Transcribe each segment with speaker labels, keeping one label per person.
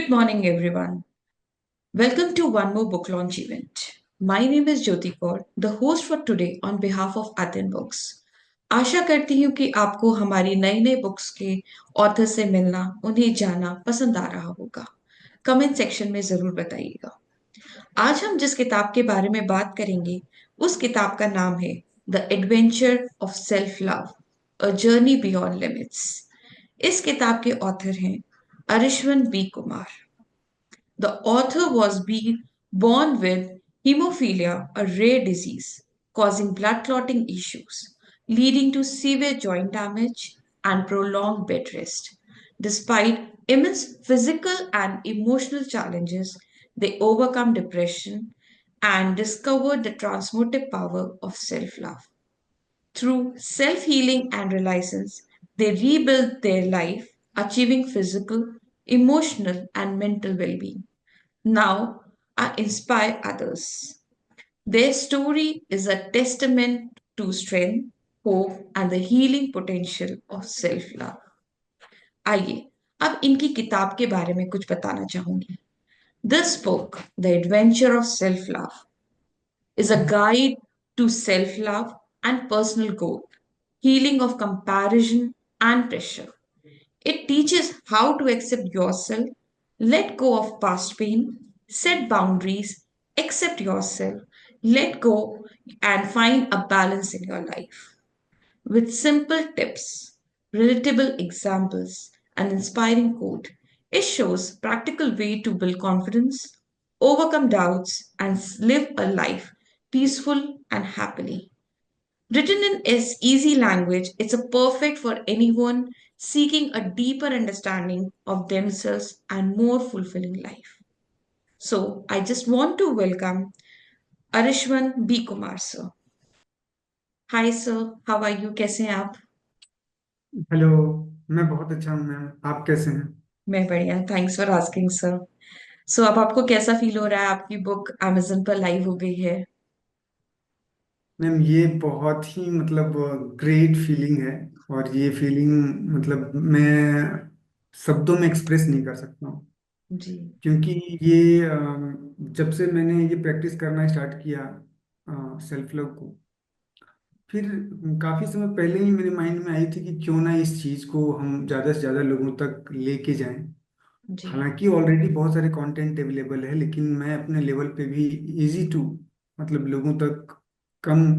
Speaker 1: Good morning, everyone. Welcome to one more book launch event. My name is Jyoti Kaur, the host for today on behalf of Aten Books. आशा करती हूँ कि आपको हमारी नई नई books के author से मिलना, उन्हें जाना पसंद आ रहा होगा। कमेंट सेक्शन में जरूर बताइएगा। आज हम जिस किताब के बारे में बात करेंगे, उस किताब का नाम है the adventure of self love, a journey beyond limits. इस किताब के ऑथर हैं Arishwan B Kumar. The author was born with hemophilia, a rare disease causing blood clotting issues, leading to severe joint damage and prolonged bed rest. Despite immense physical and emotional challenges, they overcome depression and discovered the transformative power of self love. Through self healing and reliance, they rebuilt their life, achieving physical, emotional, and mental well being. Now I inspire others. Their story is a testament to strength, hope, and the healing potential of self love. आइए अब इनकी किताब के बारे में कुछ बताना चाहूंगी। This book, The Adventure of Self Love, is a guide to self love and personal growth, healing of comparison and pressure. It teaches how to accept yourself, let go of past pain, set boundaries, accept yourself, let go, and find a balance in your life. With simple tips, relatable examples, and inspiring quote, it shows practical way to build confidence, overcome doubts, and live a life peaceful and happily. Written in easy language, it's a perfect for anyone seeking a deeper understanding of themselves and more fulfilling life. So, I just want to welcome Arishwan B. Kumar sir. Hi sir, how are you? कैसे हैं आप?
Speaker 2: Hello. मैं बहुत अच्छा हूँ ma'am, आप कैसे हैं?
Speaker 1: मैं बढ़िया, थैंक्स फॉर आस्किंग सर। सो अब आपको कैसा फील हो रहा है? आपकी बुक अमेजन पर लाइव हो गई है।
Speaker 2: मैम ये बहुत ही मतलब ग्रेट फीलिंग है। और ये फीलिंग मतलब मैं शब्दों में एक्सप्रेस नहीं कर सकता हूँ।
Speaker 1: जी।
Speaker 2: क्योंकि ये जब से मैंने ये प्रैक्टिस करना स्टार्ट किया सेल्फ लव को, फिर काफ़ी समय पहले ही मेरे माइंड में आई थी कि क्यों ना इस चीज़ को हम ज़्यादा से ज़्यादा लोगों तक लेके जाएं।
Speaker 1: जी।
Speaker 2: हालांकि ऑलरेडी बहुत सारे कंटेंट अवेलेबल है, लेकिन मैं अपने लेवल पे भी इजी टू मतलब लोगों तक कम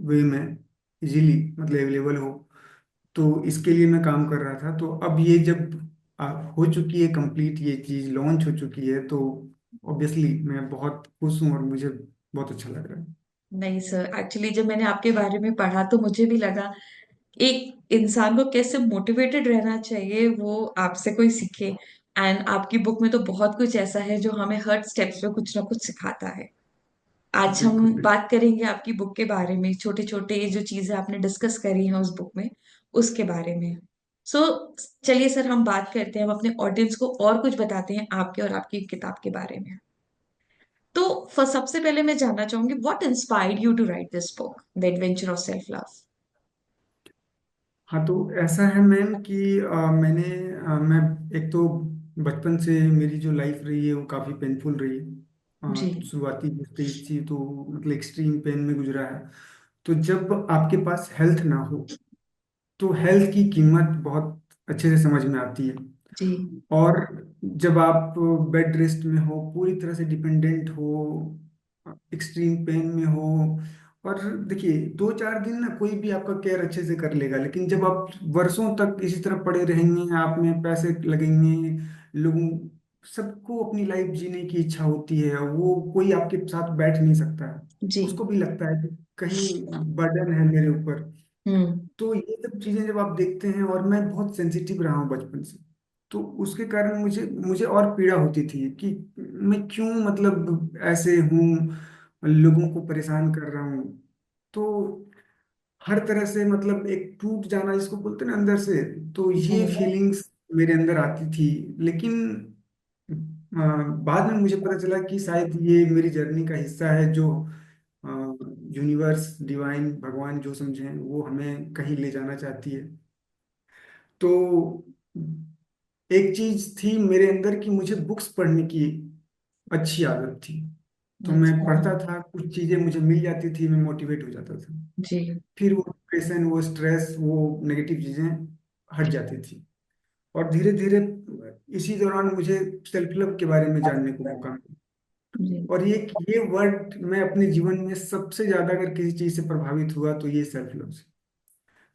Speaker 2: वे में इजीली मतलब अवेलेबल हो, तो इसके लिए मैं काम कर रहा था। तो अब ये जब हो चुकी है कंप्लीट, ये चीज़ लॉन्च हो चुकी है, तो ऑब्वियसली मैं बहुत खुश हूँ और मुझे बहुत अच्छा लग रहा है।
Speaker 1: नहीं सर, एक्चुअली जब मैंने आपके बारे में पढ़ा तो मुझे भी लगा एक इंसान को कैसे मोटिवेटेड रहना चाहिए वो आपसे कोई सीखे। एंड आपकी बुक में तो बहुत कुछ ऐसा है जो हमें हर स्टेप्स पे कुछ ना कुछ सिखाता है। आज हम
Speaker 2: बिल्कुल बिल्कुल।
Speaker 1: बात करेंगे आपकी बुक के बारे में, छोटे छोटे जो चीजें आपने डिस्कस करी हैं उस बुक में, उसके बारे में। सो चलिए सर, हम बात करते हैं, हम अपने ऑडियंस को और कुछ बताते हैं आपके और आपकी किताब के बारे में। तो सबसे पहले मैं जानना चाहूंगी, what inspired you to write this book, the adventure of self love.
Speaker 2: हाँ, तो ऐसा है मैम कि मैं एक तो बचपन से मेरी जो लाइफ रही है वो काफ़ी पेनफुल रही है।
Speaker 1: जी।
Speaker 2: शुरुआती स्टेज थी तो मतलब एक्सट्रीम पेन में गुजरा है। तो जब आपके पास हेल्थ ना हो तो हेल्थ की कीमत बहुत अच्छे से समझ में आती है।
Speaker 1: जी।
Speaker 2: और जब आप बेड रेस्ट में हो, पूरी तरह से डिपेंडेंट हो, एक्सट्रीम पेन में हो, और देखिए 2-4 दिन ना कोई भी आपका केयर अच्छे से कर लेगा, लेकिन जब आप वर्षों तक इसी तरह पड़े रहेंगे, आप में पैसे लगेंगे, लोगों सबको अपनी लाइफ जीने की इच्छा होती है, वो कोई आपके साथ बैठ नहीं सकता है।
Speaker 1: जी।
Speaker 2: उसको भी लगता है कि कहीं बर्डन है मेरे ऊपर।
Speaker 1: हम्म।
Speaker 2: तो ये सब चीजें जब आप देखते हैं, और मैं बहुत सेंसिटिव रहा हूँ बचपन से, तो उसके कारण मुझे मुझे और पीड़ा होती थी कि मैं क्यों मतलब ऐसे हूँ, लोगों को परेशान कर रहा हूँ। तो हर तरह से मतलब एक टूट जाना जिसको बोलते हैं ना अंदर से, तो ये
Speaker 1: हम्म।
Speaker 2: फीलिंग्स मेरे अंदर आती थी। लेकिन बाद में मुझे पता चला कि शायद ये मेरी जर्नी का हिस्सा है, जो यूनिवर्स, डिवाइन, भगवान जो समझें, वो हमें कहीं ले जाना चाहती है। तो एक चीज थी मेरे अंदर कि मुझे बुक्स पढ़ने की अच्छी आदत थी। तो मैं
Speaker 1: अच्छा।
Speaker 2: पढ़ता था, कुछ चीजें मुझे मिल जाती थी, मैं मोटिवेट हो जाता था।
Speaker 1: जी।
Speaker 2: फिर वो डिप्रेशन, वो स्ट्रेस, वो नेगेटिव चीजें हट जाती थी। और धीरे धीरे इसी दौरान मुझे सेल्फ लव के बारे में जानने को मौका मिला।
Speaker 1: जी।
Speaker 2: और ये वर्ड मैं अपने जीवन में सबसे ज्यादा अगर किसी चीज से प्रभावित हुआ तो ये सेल्फ लव से।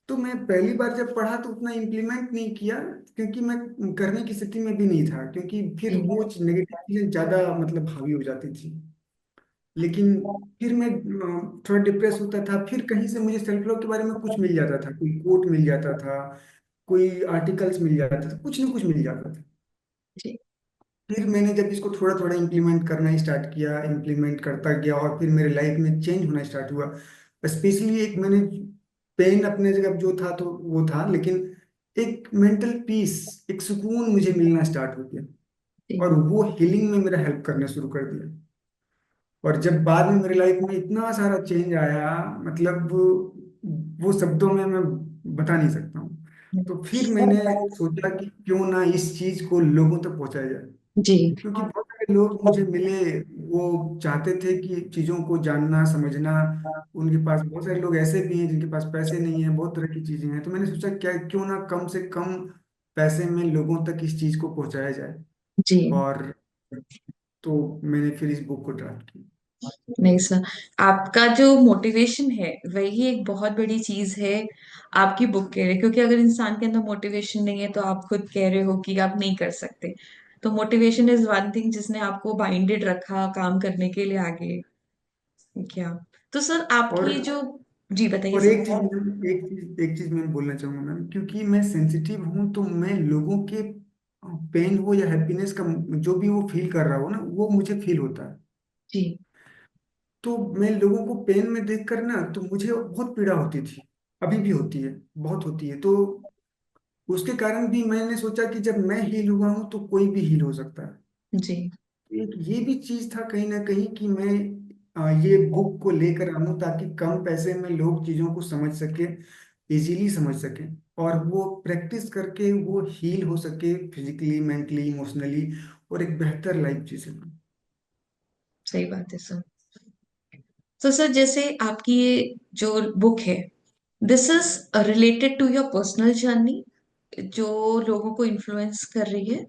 Speaker 2: तो मैं पहली बार जब पढ़ा तो उतना इम्प्लीमेंट नहीं किया, क्योंकि मैं करने की स्थिति में भी नहीं था, क्योंकि फिर
Speaker 1: जी।
Speaker 2: वो नेगेटिव चीजें ज्यादा मतलब हावी हो जाती थी। लेकिन फिर मैं थोड़ा डिप्रेस होता था, फिर कहीं से मुझे सेल्फ लव के बारे में कुछ मिल जाता था, कोई कोट मिल जाता था, कोई आर्टिकल्स मिल जाता था, कुछ ना कुछ मिल जाता था।
Speaker 1: जी।
Speaker 2: फिर मैंने जब इसको थोड़ा थोड़ा इम्प्लीमेंट करना स्टार्ट किया, इम्प्लीमेंट करता गया, और फिर मेरे लाइफ में चेंज होना स्टार्ट हुआ। स्पेशली एक मैंने पेन अपने जगह जो था तो वो था, लेकिन एक मेंटल पीस, एक सुकून मुझे मिलना स्टार्ट हो गया। और
Speaker 1: जी।
Speaker 2: वो हीलिंग में मेरा हेल्प करना शुरू कर दिया। और जब बाद में मेरी लाइफ में इतना सारा चेंज आया, मतलब वो शब्दों में मैं बता नहीं सकता हूँ। तो फिर मैंने सोचा कि क्यों ना इस चीज को लोगों तक पहुंचाया जाए।
Speaker 1: जी।
Speaker 2: क्योंकि बहुत सारे लोग मुझे मिले, वो चाहते थे कि चीजों को जानना समझना। उनके पास बहुत सारे लोग ऐसे भी हैं जिनके पास पैसे नहीं है, बहुत तरह की चीजें हैं। तो मैंने सोचा क्या क्यों ना कम से कम पैसे में लोगों तक इस चीज को पहुंचाया जाए।
Speaker 1: जी।
Speaker 2: और तो मैंने फिर इस बुक को ड्राफ्ट किया।
Speaker 1: नहीं सर, आपका जो मोटिवेशन है वही एक बहुत बड़ी चीज है आपकी बुक के लिए, क्योंकि अगर इंसान के अंदर मोटिवेशन नहीं है तो आप खुद कह रहे हो कि आप नहीं कर सकते। तो मोटिवेशन इज वन थिंग जिसने आपको बाइंडेड रखा काम करने के लिए आगे। क्या? तो सर
Speaker 2: और
Speaker 1: आपकी जो, जी बताइए
Speaker 2: और
Speaker 1: सर।
Speaker 2: एक चीज मैं बोलना चाहूंगा मैम, क्योंकि मैं सेंसिटिव हूँ, तो मैं लोगों के पेन हो या हैप्पीनेस का, जो भी वो फील कर रहा हो ना, वो मुझे फील होता है।
Speaker 1: जी।
Speaker 2: तो मैं लोगों को पेन में देखकर ना, तो मुझे बहुत पीड़ा होती थी, अभी भी होती है, बहुत होती है। तो उसके कारण भी मैंने सोचा कि जब मैं हील हुआ हूं तो कोई भी हील हो सकता है।
Speaker 1: जी।
Speaker 2: एक ये भी चीज था कहीं ना कहीं कि मैं ये बुक को लेकर आऊं, ताकि कम पैसे में लोग चीजों को समझ सके, इजीली समझ सके, और वो प्रैक्टिस करके वो हील हो सके फिजिकली, मेंटली, इमोशनली, और एक बेहतर लाइफ जी सके।
Speaker 1: सही बात है सर। तो सर जैसे आपकी ये जो बुक है, this is related to your personal journey जो लोगों को इन्फ्लुएंस कर रही है।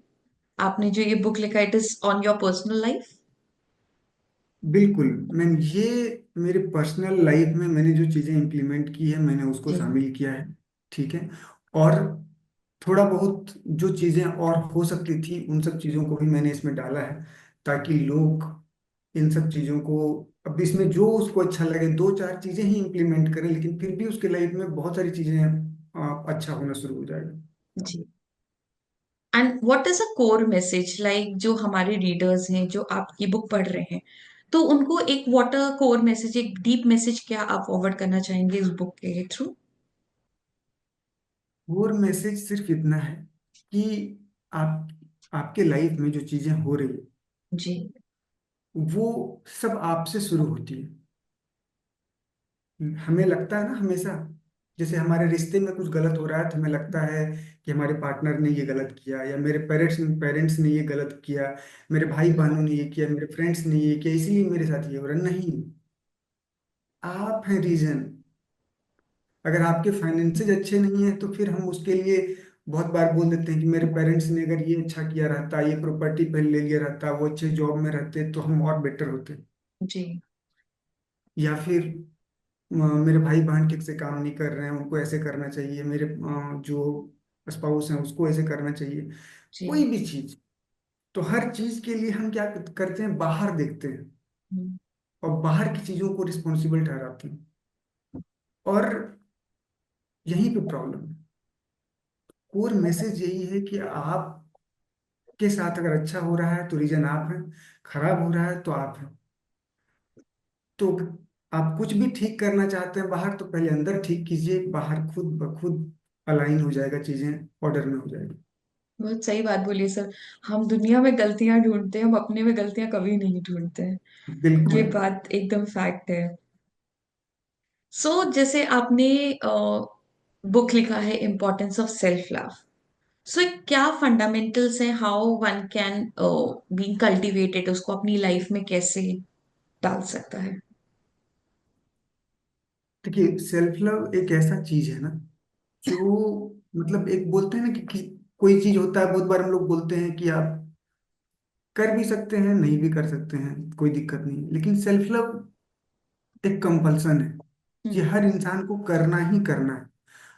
Speaker 1: आपने जो ये बुक लिखा, it is on your personal life.
Speaker 2: बिल्कुल मैम, ये मेरे पर्सनल लाइफ में मैंने जो चीज़ें इम्प्लीमेंट की है, मैंने उसको
Speaker 1: जी।
Speaker 2: शामिल किया है। ठीक है। और थोड़ा बहुत जो चीज़ें और हो सकती थी, उन सब चीज़ों को भी मैंने इसमें डाला है, ताकि लोग इन सब चीज़ों को, अब इसमें जो उसको अच्छा लगे, दो चार चीज़ें ही इम्प्लीमेंट करें, लेकिन फिर भी उसके लाइफ में बहुत सारी चीज़ें अच्छा होना शुरू हो जाएगा।
Speaker 1: जी। And what is a core message, like जो हमारे रीडर्स हैं जो आपकी बुक पढ़ रहे हैं, तो उनको एक व्हाट अ कोर मैसेज, एक डीप मैसेज क्या आप फॉरवर्ड करना चाहेंगे इस बुक के थ्रू?
Speaker 2: और मैसेज सिर्फ इतना है कि आप आपके लाइफ में जो चीज़ें हो रही है,
Speaker 1: जी।
Speaker 2: वो सब आपसे शुरू होती है। हमें लगता है ना हमेशा, जैसे हमारे रिश्ते में कुछ गलत हो रहा है तो हमें लगता है कि हमारे पार्टनर ने ये गलत किया, या मेरे पेरेंट्स पेरेंट्स ने ये गलत किया, मेरे भाई बहनों ने ये किया, मेरे फ्रेंड्स ने ये किया, इसलिए मेरे साथ ये हो रहा है। नहीं, आप हैं रीजन। अगर आपके फाइनेंसेस अच्छे नहीं है तो फिर हम उसके लिए बहुत बार बोल देते हैं कि मेरे पेरेंट्स ने अगर ये अच्छा किया रहता, ये प्रॉपर्टी पहले ले लिया रहता, वो अच्छे जॉब में रहते, तो हम और बेटर होते।
Speaker 1: जी।
Speaker 2: या फिर मेरे भाई बहन ठीक से काम नहीं कर रहे हैं, उनको ऐसे करना चाहिए, मेरे जो स्पाउस हैं उसको ऐसे करना चाहिए।
Speaker 1: जी।
Speaker 2: कोई भी चीज, तो हर चीज के लिए हम क्या करते हैं, बाहर देखते हैं,
Speaker 1: हम्म।
Speaker 2: और बाहर की चीजों को रिस्पॉन्सिबल ठहराते हैं। और यहीं पे प्रॉब्लम है। कोर मैसेज यही है कि आपके साथ अगर अच्छा हो रहा है तो रीजन आप हैं, खराब हो रहा है तो आप हैं। तो आप कुछ भी ठीक करना चाहते हैं बाहर, तो पहले अंदर ठीक कीजिए, बाहर खुद ब खुद अलाइन हो जाएगा, चीजें ऑर्डर में हो जाएगी।
Speaker 1: बहुत सही बात बोली सर। हम दुनिया में गलतियां ढूंढते हैं, हम अपने में गलतियां कभी नहीं ढूंढते हैं। ये
Speaker 2: बिल्कुल।
Speaker 1: बात एकदम फैक्ट है। जैसे आपने बुक लिखा है इम्पोर्टेंस ऑफ सेल्फ लव, सो क्या फंडामेंटल्स हैं, how one can be cultivated, उसको अपनी लाइफ में कैसे डाल सकता है?
Speaker 2: देखिए, सेल्फ लव एक ऐसा चीज है ना, जो मतलब एक बोलते हैं ना कि कोई चीज होता है, बहुत बार हम लोग बोलते हैं कि आप कर भी सकते हैं, नहीं भी कर सकते हैं, कोई दिक्कत नहीं, लेकिन सेल्फ लव एक कंपल्सन है। ये
Speaker 1: हम्म।
Speaker 2: हर इंसान को करना ही करना है।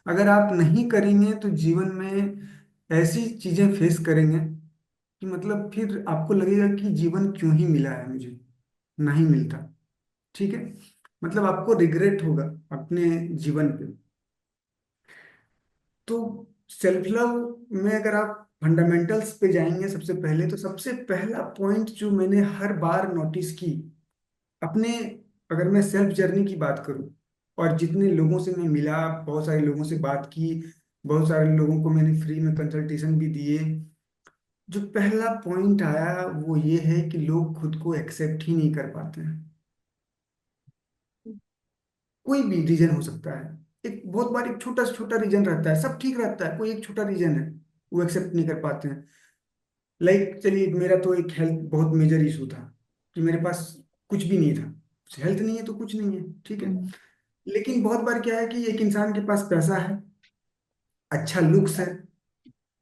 Speaker 2: अगर आप नहीं करेंगे तो जीवन में ऐसी चीजें फेस करेंगे कि मतलब फिर आपको लगेगा कि जीवन क्यों ही मिला है मुझे, नहीं मिलता। ठीक है, मतलब आपको रिग्रेट होगा अपने जीवन पे। तो सेल्फ लव में अगर आप फंडामेंटल्स पे जाएंगे, सबसे पहले तो सबसे पहला पॉइंट जो मैंने हर बार नोटिस की अपने, अगर मैं सेल्फ जर्नी की बात करूं और जितने लोगों से मैं मिला, बहुत सारे लोगों से बात की, बहुत सारे लोगों को मैंने फ्री में कंसल्टेशन भी दिए, जो पहला पॉइंट आया वो ये है कि लोग खुद को एक्सेप्ट ही नहीं कर पाते हैं। कोई भी रीजन हो सकता है, एक बहुत बार एक छोटा छोटा रीजन रहता है, सब ठीक रहता है, कोई एक छोटा रीजन है वो एक्सेप्ट नहीं कर पाते हैं। लाइक चलिए, मेरा तो एक हेल्थ बहुत मेजर इशू था कि मेरे पास कुछ भी नहीं था। हेल्थ नहीं है तो कुछ नहीं है, ठीक है।
Speaker 1: हम्म।
Speaker 2: लेकिन बहुत बार क्या है कि एक इंसान के पास पैसा है, अच्छा लुक्स है,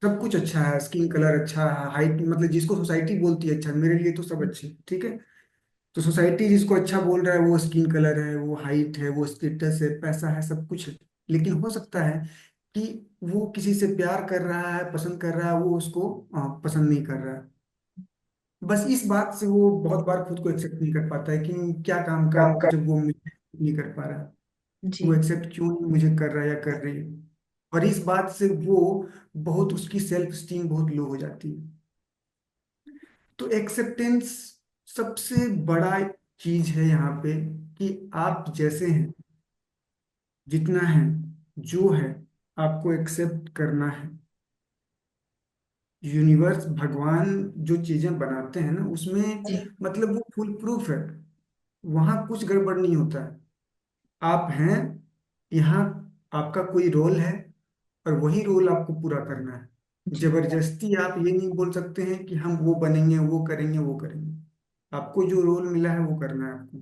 Speaker 2: सब कुछ अच्छा है, स्किन कलर अच्छा है, हाइट मतलब जिसको सोसाइटी बोलती है अच्छा, मेरे लिए तो सब अच्छे, ठीक है। तो सोसाइटी जिसको अच्छा बोल रहा है, वो स्किन कलर है, वो हाइट है, वो स्टेटस है, पैसा है, सब कुछ है। लेकिन हो सकता है कि वो किसी से प्यार कर रहा है, पसंद कर रहा है, वो उसको पसंद नहीं कर रहा है। बस इस बात से वो बहुत बार खुद को एक्सेप्ट नहीं कर पाता है कि क्या काम का,
Speaker 1: काम का।
Speaker 2: जब वो मुझे नहीं कर पा रहा है, वो
Speaker 1: जी।
Speaker 2: एक्सेप्ट क्यों नहीं मुझे कर रहा है या कर रही है। और इस बात से वो बहुत, उसकी सेल्फ स्टीम बहुत लो हो जाती है। तो एक्सेप्टेंस सबसे बड़ा चीज है यहाँ पे, कि आप जैसे हैं, जितना है, जो है, आपको एक्सेप्ट करना है। यूनिवर्स, भगवान जो चीजें बनाते हैं ना उसमें,
Speaker 1: जी।
Speaker 2: मतलब वो फुल प्रूफ है, वहां कुछ गड़बड़ नहीं होता है। आप हैं यहाँ, आपका कोई रोल है, और वही रोल आपको पूरा करना है।
Speaker 1: जी।
Speaker 2: जबरदस्ती आप ये नहीं बोल सकते हैं कि हम वो बनेंगे, वो करेंगे, वो करेंगे। आपको जो रोल मिला है वो करना है आपको।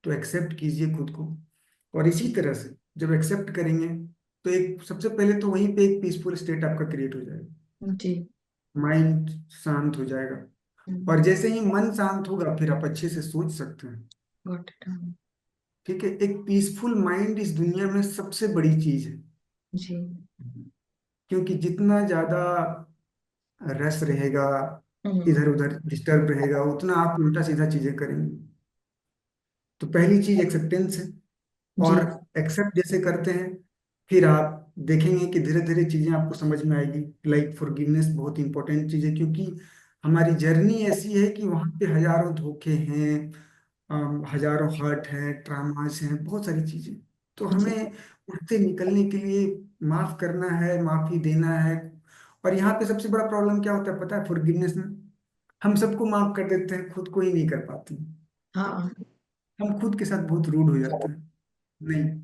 Speaker 2: तो एक्सेप्ट कीजिए खुद को। और इसी तरह से जब एक्सेप्ट करेंगे, तो एक सबसे पहले तो वहीं पे एक पीसफुल स्टेट आपका क्रिएट हो जाएगा,
Speaker 1: जी।
Speaker 2: माइंड शांत हो जाएगा। और जैसे ही मन शांत होगा, फिर आप अच्छे से सोच सकते हैं।
Speaker 1: Got it.
Speaker 2: ठीक है, एक पीसफुल माइंड इस दुनिया में सबसे बड़ी चीज है।
Speaker 1: जी।
Speaker 2: क्योंकि जितना ज्यादा रस रहेगा,
Speaker 1: हम्म।
Speaker 2: इधर उधर डिस्टर्ब रहेगा, उतना आप उल्टा सीधा चीजें करेंगे। तो पहली चीज एक्सेप्टेंस है। और
Speaker 1: जी।
Speaker 2: एक्सेप्ट जैसे करते हैं, फिर आप देखेंगे कि धीरे धीरे चीजें आपको समझ में आएगी। लाइक फॉरगिवनेस बहुत इंपॉर्टेंट चीज है, क्योंकि हमारी जर्नी ऐसी है कि वहाँ पे हजारों धोखे हैं, हजारों हर्ट हैं, ट्रामास हैं, बहुत सारी चीजें। तो
Speaker 1: जी।
Speaker 2: हमें उससे निकलने के लिए माफ करना है, माफी देना है। और यहाँ पे सबसे बड़ा प्रॉब्लम क्या होता है पता है फॉरगिवनेस में? हम सबको माफ कर देते हैं, खुद को ही नहीं कर पाते।
Speaker 1: हाँ।
Speaker 2: हम खुद के साथ बहुत रूड हो जाते हैं। नहीं,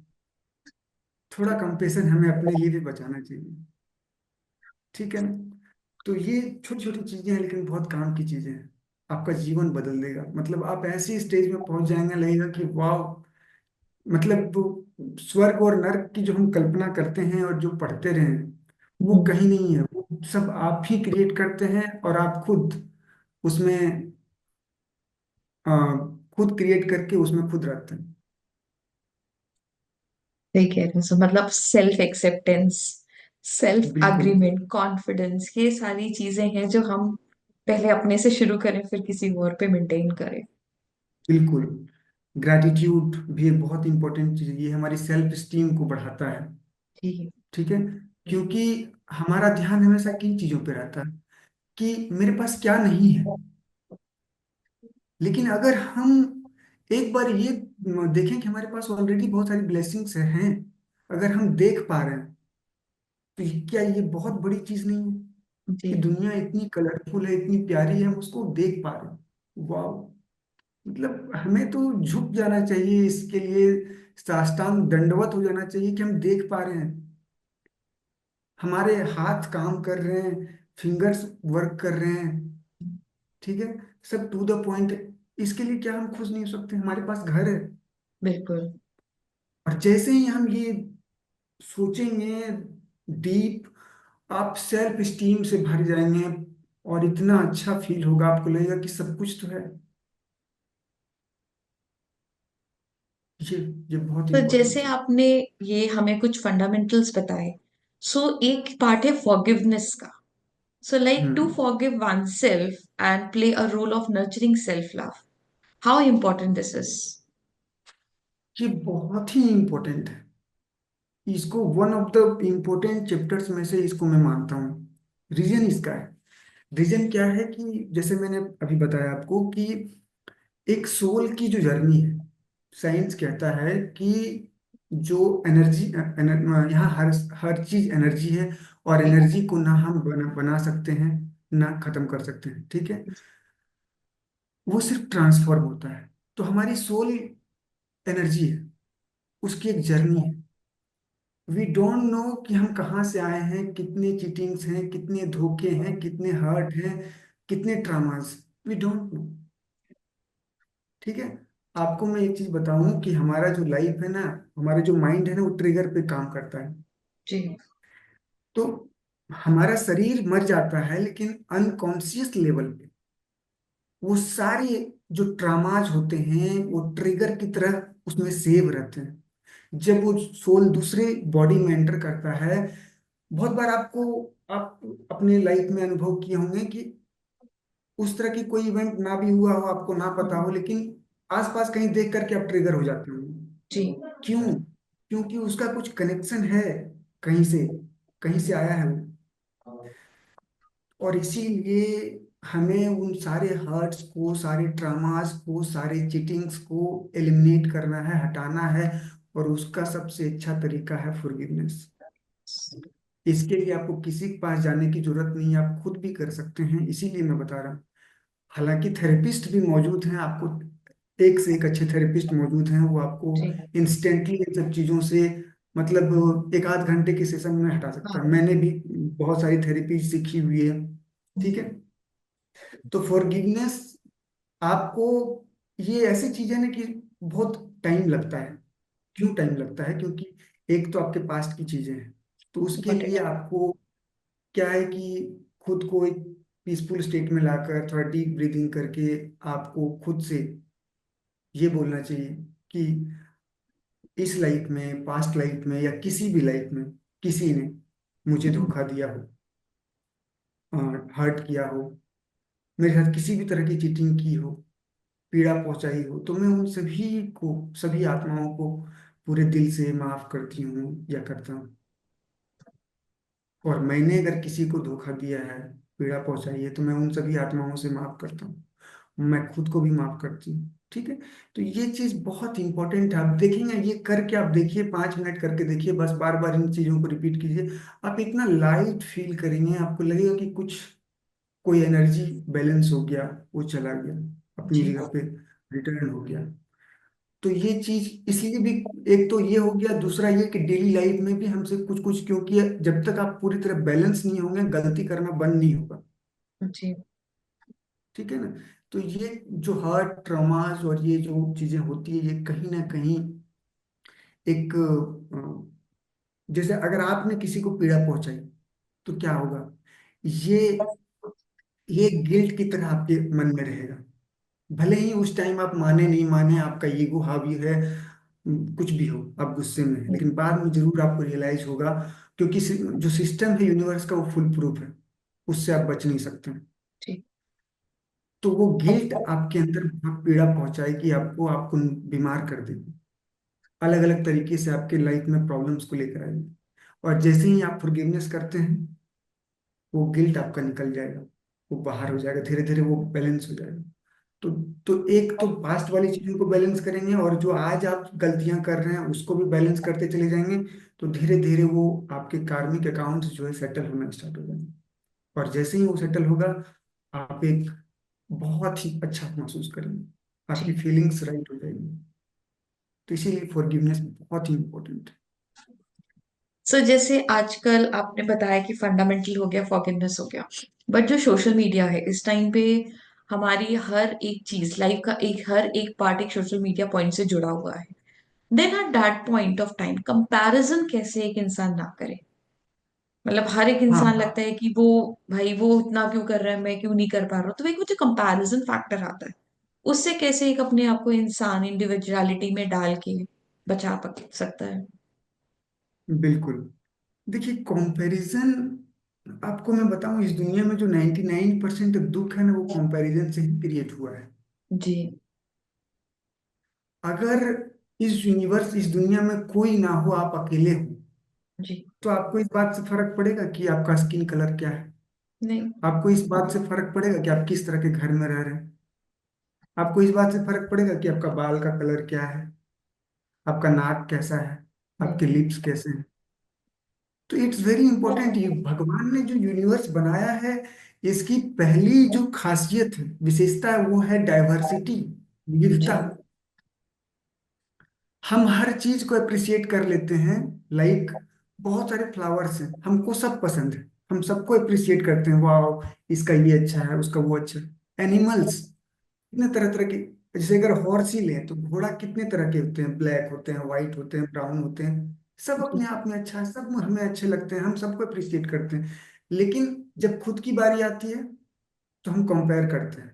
Speaker 2: थोड़ा कंपेशन हमें अपने लिए भी बचाना चाहिए। ठीक है ना? तो ये छोटी छोटी चीजें हैं, लेकिन बहुत काम की चीजें हैं। आपका जीवन बदल देगा, मतलब आप ऐसी स्टेज में पहुंच जाएंगे, लगेगा कि वाह, मतलब वो स्वर्ग और नर्क की जो हम कल्पना करते हैं और जो पढ़ते रहे हैं, वो
Speaker 1: हम्म।
Speaker 2: कहीं नहीं है। वो सब आप ही क्रिएट करते हैं, और आप खुद उसमें आ, खुद क्रिएट करके उसमें खुद रहते हैं।
Speaker 1: सही कह रहे हैं। So, मतलब सेल्फ एक्सेप्टेंस, सेल्फ
Speaker 2: बिल्कुल,
Speaker 1: अग्रीमेंट, कॉन्फिडेंस, ये सारी चीजें हैं जो हम पहले अपने से शुरू करें, फिर किसी और पे मेंटेन करें।
Speaker 2: बिल्कुल। ग्रैटिट्यूड भी एक बहुत इंपॉर्टेंट चीज है, ये हमारी सेल्फ स्टीम को बढ़ाता है।
Speaker 1: जी।
Speaker 2: ठीक है, क्योंकि हमारा ध्यान हमेशा किन चीजों पे रहता है, कि मेरे पास क्या नहीं है। लेकिन अगर हम एक बार ये देखें कि हमारे पास ऑलरेडी बहुत सारी ब्लेसिंग्स हैं, अगर हम देख पा रहे हैं, तो क्या ये बहुत बड़ी चीज नहीं है
Speaker 1: जी।
Speaker 2: कि दुनिया इतनी कलरफुल है, इतनी प्यारी है, हम उसको देख पा रहे हैं। वाह, मतलब हमें तो झुक जाना चाहिए इसके लिए, साष्टांग दंडवत हो जाना चाहिए कि हम देख पा रहे हैं। हमारे हाथ काम कर रहे हैं, फिंगर्स वर्क कर रहे हैं, ठीक है, सब टू द पॉइंट। इसके लिए क्या हम खुश नहीं हो सकते? हमारे पास घर है।
Speaker 1: बिल्कुल।
Speaker 2: और जैसे ही हम ये सोचेंगे डीप, आप सेल्फ स्टीम से भर जाएंगे, और इतना अच्छा फील होगा, आपको लगेगा कि सब कुछ तो है। ये ये बहुत
Speaker 1: तो
Speaker 2: इंपॉर्टेंट
Speaker 1: जैसे
Speaker 2: चीज।
Speaker 1: आपने ये हमें कुछ फंडामेंटल्स बताए, सो एक पार्ट है फॉरगिवनेस का। So, like to
Speaker 2: hmm
Speaker 1: forgive oneself and play a role of nurturing self love. How important this is?
Speaker 2: ये बहुत ही इंपॉर्टेंट है। इसको one of the important chapters में से इसको मैं मानता हूँ। रीजन इसका है। रीजन क्या है कि जैसे मैंने अभी बताया आपको कि एक सोल की जो जर्नी है, साइंस कहता है कि जो एनर्जी, यहाँ हर हर चीज एनर्जी है, और
Speaker 1: जी।
Speaker 2: एनर्जी को ना हम बना सकते हैं, ना खत्म कर सकते हैं, ठीक है। वो सिर्फ ट्रांसफॉर्म होता है। तो हमारी सोल एनर्जी है, उसकी एक जर्नी है। वी डोंट नो कि हम कहाँ से आए हैं, कितने चीटिंग्स हैं, कितने धोखे हैं, कितने हर्ट हैं, कितने ट्रामास। वी डोंट नो, ठीक है। आपको मैं एक चीज बताऊं कि हमारा जो लाइफ है ना, हमारा जो माइंड है ना, वो ट्रिगर पे काम करता है।
Speaker 1: जी।
Speaker 2: तो हमारा शरीर मर जाता है, लेकिन अनकॉन्शियस लेवल पे वो सारे जो ट्रामाज होते हैं वो ट्रिगर की तरह उसमें सेव रहते हैं। जब वो सोल दूसरे बॉडी में एंटर करता है, बहुत बार आपको, आप अपने लाइफ में अनुभव किए होंगे कि उस तरह की कोई इवेंट ना भी हुआ हो, आपको ना पता हो, लेकिन आसपास कहीं देख करके आप ट्रिगर हो जाते हो।
Speaker 1: जी।
Speaker 2: क्यों? क्योंकि उसका कुछ कनेक्शन है, कहीं से, कहीं से आया है वो। और इसीलिए हमें उन सारे हर्ट्स को, सारे ट्रामास को, सारे चीटिंग्स को एलिमिनेट करना है, हटाना है। और उसका सबसे अच्छा तरीका है फॉरगिवनेस। इसके लिए आपको किसी के पास जाने की जरूरत नहीं है, आप खुद भी कर सकते हैं, इसीलिए मैं बता रहा हूँ। हालांकि थेरेपिस्ट भी मौजूद हैं, आपको एक से एक अच्छे थेरेपिस्ट मौजूद हैं, वो आपको
Speaker 1: जी।
Speaker 2: इंस्टेंटली इन सब चीज़ों से, मतलब एक आध घंटे के सेशन में हटा सकता है।
Speaker 1: हाँ।
Speaker 2: मैंने भी बहुत सारी थेरेपी सीखी हुई है, ठीक है। तो फॉरगिवनेस आपको, ये ऐसी चीज है ना कि बहुत टाइम लगता है। क्यों टाइम लगता है? क्योंकि एक तो आपके पास्ट की चीजें हैं, तो उसके लिए
Speaker 1: इम्पोर्टेंट।
Speaker 2: आपको क्या है कि खुद को एक पीसफुल स्टेट में लाकर थोड़ा डीप ब्रीदिंग करके आपको खुद से ये बोलना चाहिए कि इस लाइफ में, पास्ट लाइफ में, या किसी भी लाइफ में किसी ने मुझे धोखा दिया हो, हर्ट किया हो, मेरे साथ किसी भी तरह की चीटिंग की हो, पीड़ा पहुंचाई हो, तो मैं उन सभी को, सभी आत्माओं को पूरे दिल से माफ करती हूँ या करता हूँ। और मैंने अगर किसी को धोखा दिया है, पीड़ा पहुंचाई है, तो मैं उन सभी आत्माओं से माफ करता हूँ। मैं खुद को भी माफ करती हूँ, ठीक है। तो ये चीज बहुत इंपॉर्टेंट है। आप देखेंगे, ये करके आप देखिए, 5 मिनट करके देखिए, बस बार बार इन चीजों को रिपीट कीजिए। आप इतना लाइट फील करेंगे, आपको लगेगा कि कुछ, कोई एनर्जी बैलेंस हो गया, वो चला गया, अपनी
Speaker 1: जी।
Speaker 2: जगह पे रिटर्न हो गया। तो ये चीज इसलिए भी, एक तो ये हो गया, दूसरा ये कि डेली लाइफ में भी हमसे कुछ कुछ, क्योंकि जब तक आप पूरी तरह बैलेंस नहीं होंगे, गलती करना बंद नहीं होगा,
Speaker 1: जी।
Speaker 2: ठीक है ना। तो ये जो हार्ट ट्रॉमास और ये जो चीजें होती है, ये कहीं ना कहीं एक जैसे अगर आपने किसी को पीड़ा पहुंचाई, तो क्या होगा? ये ये गिल्ट की तरह आपके मन में रहेगा। भले ही उस टाइम आप माने नहीं माने, आपका ईगो हावी है, कुछ भी हो, आप गुस्से में हैं, लेकिन बाद में जरूर आपको रियलाइज होगा। क्योंकि जो सिस्टम है यूनिवर्स का, वो फुल प्रूफ है, उससे आप बच नहीं सकते।
Speaker 1: जी।
Speaker 2: तो वो गिल्ट आपके अंदर बहुत पीड़ा पहुंचाएगी, आपको आपको बीमार कर देगी, अलग अलग तरीके से आपके लाइफ में प्रॉब्लम्स को लेकर आएगी। और जैसे ही आप फॉरगिवनेस करते हैं, वो गिल्ट आपका निकल जाएगा, वो बाहर हो जाएगा, धीरे धीरे वो बैलेंस हो जाएगा। तो तो एक तो पास्ट वाली चीजों को बैलेंस करेंगे, और जो आज आप गलतियां कर रहे हैं उसको भी बैलेंस करते चले जाएंगे। तो धीरे धीरे वो आपके कार्मिक अकाउंट्स जो है सेटल होना स्टार्ट हो जाएंगे। और जैसे ही वो सेटल होगा, आप एक बहुत ही अच्छा महसूस करेंगे, आपकी
Speaker 1: जी।
Speaker 2: फीलिंग्स राइट हो जाएंगी। तो इसीलिए फॉरगिवनेस बहुत ही इंपॉर्टेंट है।
Speaker 1: सो जैसे आजकल आपने बताया कि फंडामेंटल हो गया, फॉरगिवनेस हो गया, बट जो सोशल मीडिया है इस टाइम पे हमारी हर एक चीज, लाइफ का एक हर एक पार्ट एक सोशल मीडिया पॉइंट से जुड़ा हुआ है। Then at that point of time comparison कैसे एक इंसान ना करे? मतलब हर एक इंसान
Speaker 2: हाँ,
Speaker 1: लगता है कि वो, भाई वो इतना क्यों कर रहा है, मैं क्यों नहीं कर पा रहा हूँ, तो एक मुझे कंपैरिजन फैक्टर आता है। उससे कैसे एक अपने आप को इंसान इंडिविजुअलिटी में डाल के बचा सकता है?
Speaker 2: बिल्कुल। देखिए, कंपैरिजन, आपको मैं बताऊं, इस दुनिया में जो 99% दुख है ना, वो कंपैरिजन से ही क्रिएट हुआ है।
Speaker 1: जी।
Speaker 2: अगर इस दुनिया में कोई ना हो, आप अकेले हो,
Speaker 1: जी।
Speaker 2: तो आपको इस बात से फर्क पड़ेगा कि आपका स्किन कलर क्या है?
Speaker 1: नहीं।
Speaker 2: आपको इस बात से फर्क पड़ेगा कि आप किस तरह के घर में रह रहे हैं? आपको इस बात से फर्क पड़ेगा कि आपका बाल का कलर क्या है, आपका नाक कैसा है, आपके
Speaker 1: नहीं।
Speaker 2: लिप्स कैसे हैं? तो इट्स वेरी इंपॉर्टेंट। ये भगवान ने जो यूनिवर्स बनाया है, इसकी पहली जो खासियत है, विशेषता है, वो है डाइवर्सिटी,
Speaker 1: जी।
Speaker 2: विविधता। हम हर चीज को अप्रिशिएट कर लेते हैं। लाइक, बहुत सारे फ्लावर्स हैं, हमको सब पसंद है, हम सबको अप्रिशिएट करते हैं, वाह, इसका ये अच्छा है, उसका वो अच्छा है। एनिमल्स, कितने तरह तरह के, जैसे अगर हॉर्स ही लें तो घोड़ा कितने तरह के होते हैं, ब्लैक होते हैं, व्हाइट होते हैं, ब्राउन होते हैं। सब
Speaker 1: जी।
Speaker 2: अपने आप में अच्छा है, सब हमें अच्छे लगते हैं, हम सबको अप्रिशिएट करते हैं। लेकिन जब खुद की बारी आती है, तो हम कंपेयर करते हैं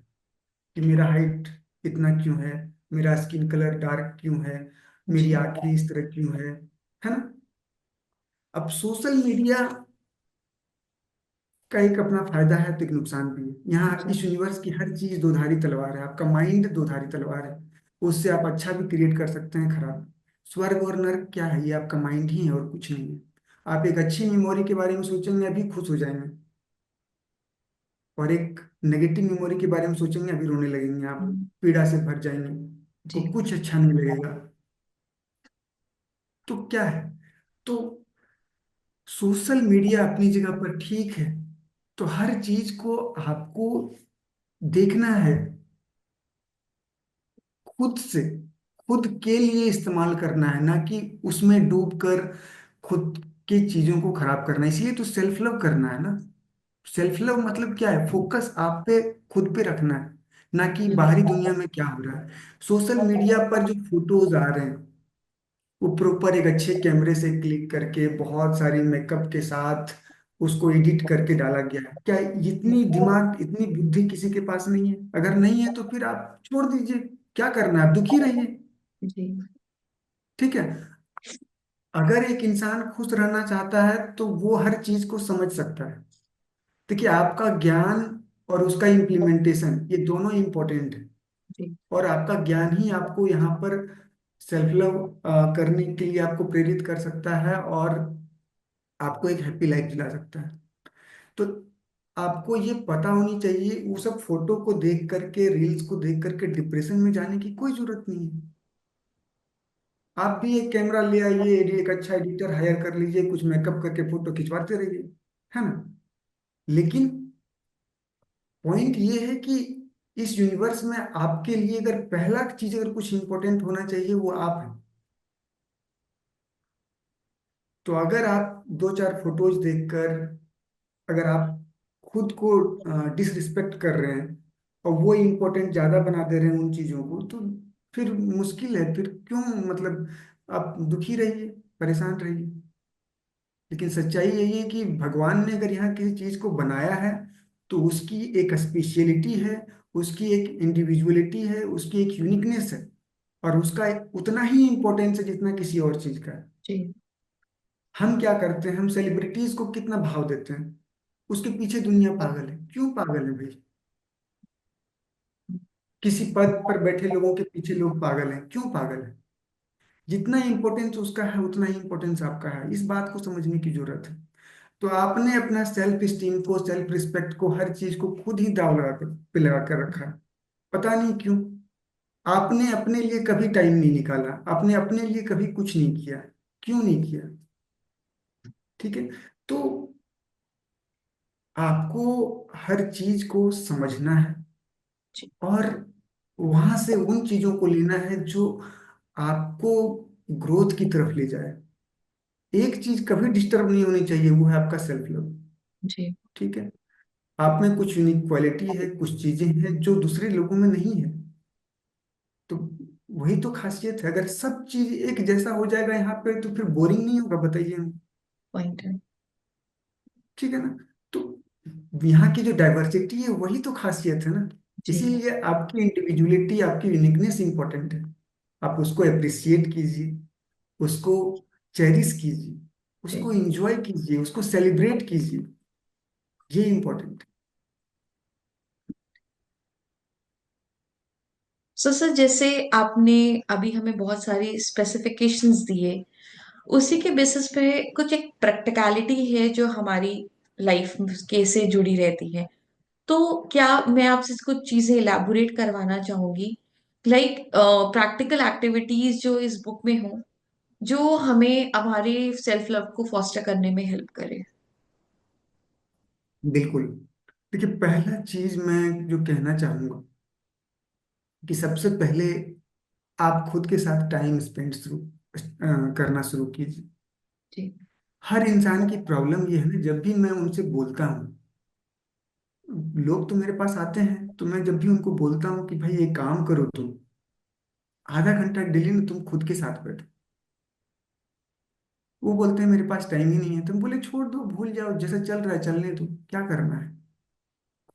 Speaker 2: कि मेरा हाइट इतना क्यों है, मेरा स्किन कलर डार्क क्यों है, मेरी
Speaker 1: जी।
Speaker 2: आंखें इस तरह क्यों है ना? अब सोशल मीडिया का एक अपना फायदा है, तो एक नुकसान भी है। यहाँ
Speaker 1: जी।
Speaker 2: इस यूनिवर्स की हर चीज दो धारी तलवार है, आपका माइंड दो धारी तलवार है। उससे आप अच्छा भी क्रिएट कर सकते हैं, खराब। स्वर्ग और नर्क क्या है? ये आपका माइंड ही है और कुछ नहीं है। आप एक अच्छी मेमोरी के बारे में सोचेंगे, अभी खुश हो जाएंगे, और एक नेगेटिव मेमोरी के बारे में सोचेंगे, अभी रोने लगेंगे, आप
Speaker 1: हम्म।
Speaker 2: पीड़ा से भर जाएंगे,
Speaker 1: जी।
Speaker 2: आपको कुछ अच्छा नहीं लगेगा। तो क्या है? तो सोशल मीडिया अपनी जगह पर ठीक है, तो हर चीज को आपको देखना है खुद से, खुद के लिए इस्तेमाल करना है, ना कि उसमें डूब कर खुद की चीजों को खराब करना है। इसलिए तो सेल्फ लव करना है ना। सेल्फ लव मतलब क्या है? फोकस आप पे, खुद पे रखना है, ना कि बाहरी दुनिया में क्या हो रहा है। सोशल मीडिया पर जो फोटोज आ रहे हैं, वो प्रॉपर एक अच्छे कैमरे से क्लिक करके बहुत सारी मेकअप के साथ उसको एडिट करके डाला गया है। क्या इतनी दिमाग, इतनी बुद्धि किसी के पास नहीं है? अगर नहीं है तो फिर आप छोड़ दीजिए, क्या करना है, आप दुखी रहिए।
Speaker 1: जी।
Speaker 2: ठीक है। अगर एक इंसान खुश रहना चाहता है, तो वो हर चीज को समझ सकता है। देखिए, आपका ज्ञान और उसका इम्प्लीमेंटेशन, ये दोनों इंपॉर्टेंट है।
Speaker 1: जी।
Speaker 2: और आपका ज्ञान ही आपको यहाँ पर सेल्फ लव करने के लिए आपको प्रेरित कर सकता है, और आपको एक हैप्पी लाइफ दिला सकता है। तो आपको ये पता होनी चाहिए, वो सब फोटो को देख करके, रील्स को देख करके डिप्रेशन में जाने की कोई जरूरत नहीं है। आप भी एक कैमरा ले आइए, एक अच्छा एडिटर हायर कर लीजिए, कुछ मेकअप करके फोटो खिंचवाते रहिए, है ना? लेकिन पॉइंट ये है कि इस यूनिवर्स में आपके लिए अगर पहला चीज, अगर कुछ इंपॉर्टेंट होना चाहिए, वो आप हैं। तो अगर आप दो चार फोटोज देखकर, अगर आप खुद को डिसरिस्पेक्ट कर रहे हैं, और वो इम्पोर्टेंट ज्यादा बना दे रहे हैं उन चीजों को, तो फिर मुश्किल है। फिर क्यों, मतलब आप दुखी रहिए, परेशान रहिए। लेकिन सच्चाई यही है कि भगवान ने अगर यहाँ किसी चीज को बनाया है, तो उसकी एक स्पेशलिटी है, उसकी एक इंडिविजुअलिटी है, उसकी एक यूनिकनेस है, और उसका उतना ही इम्पोर्टेंस है जितना किसी और चीज का है।
Speaker 1: जी।
Speaker 2: हम क्या करते हैं? हम सेलिब्रिटीज को कितना भाव देते हैं, उसके पीछे दुनिया पागल है। क्यों पागल है भाई? किसी पद पर बैठे लोगों के पीछे लोग पागल हैं, क्यों पागल है? जितना इंपॉर्टेंस उसका है, उतना ही इंपॉर्टेंस आपका है। इस बात को समझने की जरूरत है। तो आपने अपना सेल्फ स्टीम को, सेल्फ रिस्पेक्ट को, हर चीज को खुद ही दाव लगा कर, पे लगा कर रखा है। पता नहीं क्यों। आपने अपने लिए कभी टाइम नहीं निकाला, आपने अपने लिए कभी कुछ नहीं किया। क्यों नहीं किया? ठीक है। तो आपको हर चीज को समझना है,
Speaker 1: जी।
Speaker 2: और वहां से उन चीजों को लेना है जो आपको ग्रोथ की तरफ ले जाए। एक चीज कभी डिस्टर्ब नहीं होनी चाहिए, वो है आपका सेल्फ लव।
Speaker 1: जी।
Speaker 2: ठीक है। आप में कुछ यूनिक क्वालिटी है, कुछ चीजें हैं जो दूसरे लोगों में नहीं है। तो वही तो खासियत है। अगर सब चीज एक जैसा हो जाएगा यहाँ पे तो फिर बोरिंग नहीं होगा, बताइए हम।
Speaker 1: पॉइंट है।
Speaker 2: ठीक है ना। तो यहाँ की जो डाइवर्सिटी है वही तो खासियत है ना।
Speaker 1: जी।
Speaker 2: इसीलिए आपकी इंडिविजुअलिटी, आपकी यूनिकनेस इंपॉर्टेंट है। आप उसको अप्रिसिएट कीजिए, उसको चेरिश कीजिए,
Speaker 1: जी।
Speaker 2: उसको एंजॉय कीजिए, उसको सेलिब्रेट कीजिए। ये इंपॉर्टेंट
Speaker 1: सो सर, जैसे आपने अभी हमें बहुत सारी स्पेसिफिकेशंस दिए, उसी के बेसिस पे कुछ एक प्रैक्टिकलिटी है जो हमारी लाइफ के से जुड़ी रहती है। तो क्या मैं आपसे कुछ चीजें इलाबोरेट करवाना चाहूंगी, लाइक प्रैक्टिकल एक्टिविटीज जो इस बुक में हो, जो हमें हमारे सेल्फ लव को फॉस्टर करने में हेल्प करे।
Speaker 2: है। बिल्कुल। देखिए, पहला चीज मैं जो कहना चाहूंगा कि सबसे पहले आप खुद के साथ टाइम स्पेंड करना शुरू कीजिए।
Speaker 1: जी।
Speaker 2: हर इंसान की प्रॉब्लम ये है ना, जब भी मैं उनसे बोलता हूँ, लोग तो मेरे पास आते हैं, तो मैं जब भी उनको बोलता हूँ कि भाई एक काम करो, तुम आधा घंटा डेली ना तुम खुद के साथ बैठो, वो बोलते हैं मेरे पास टाइम ही नहीं है। तुम बोले छोड़ दो, भूल जाओ, जैसा चल रहा है चलने दो, क्या करना है।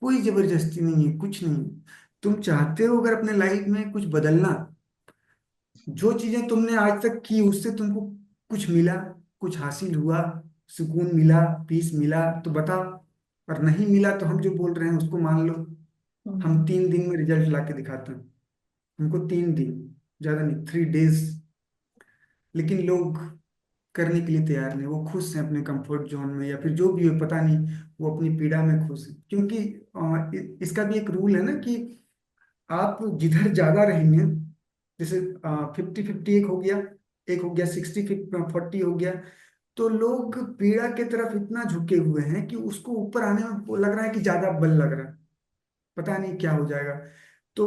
Speaker 2: कोई जबरदस्ती नहीं है, कुछ नहीं है। तुम चाहते हो अगर अपने लाइफ में कुछ बदलना, जो चीजें तुमने आज तक की उससे तुमको कुछ मिला, कुछ हासिल हुआ, सुकून मिला, पीस मिला, तो बताओ। और नहीं मिला तो हम जो बोल रहे हैं उसको मान लो। हम
Speaker 1: हम्म।
Speaker 2: 3 दिन में रिजल्ट ला के दिखाते हैं। हमको 3 दिन, ज्यादा नहीं, 3 डेज। लेकिन लोग करने के लिए तैयार नहीं, वो खुश हैं अपने कंफर्ट जोन में, या फिर जो भी हो पता नहीं, वो अपनी पीड़ा में खुश है। क्योंकि इसका भी एक रूल है ना कि आप जिधर ज्यादा रहेंगे, जैसे 50-50 एक हो गया, एक हो गया 60-40 हो गया, तो लोग पीड़ा के तरफ इतना झुके हुए हैं कि उसको ऊपर आने में वो लग रहा है कि ज्यादा बल लग रहा है, पता नहीं क्या हो जाएगा। तो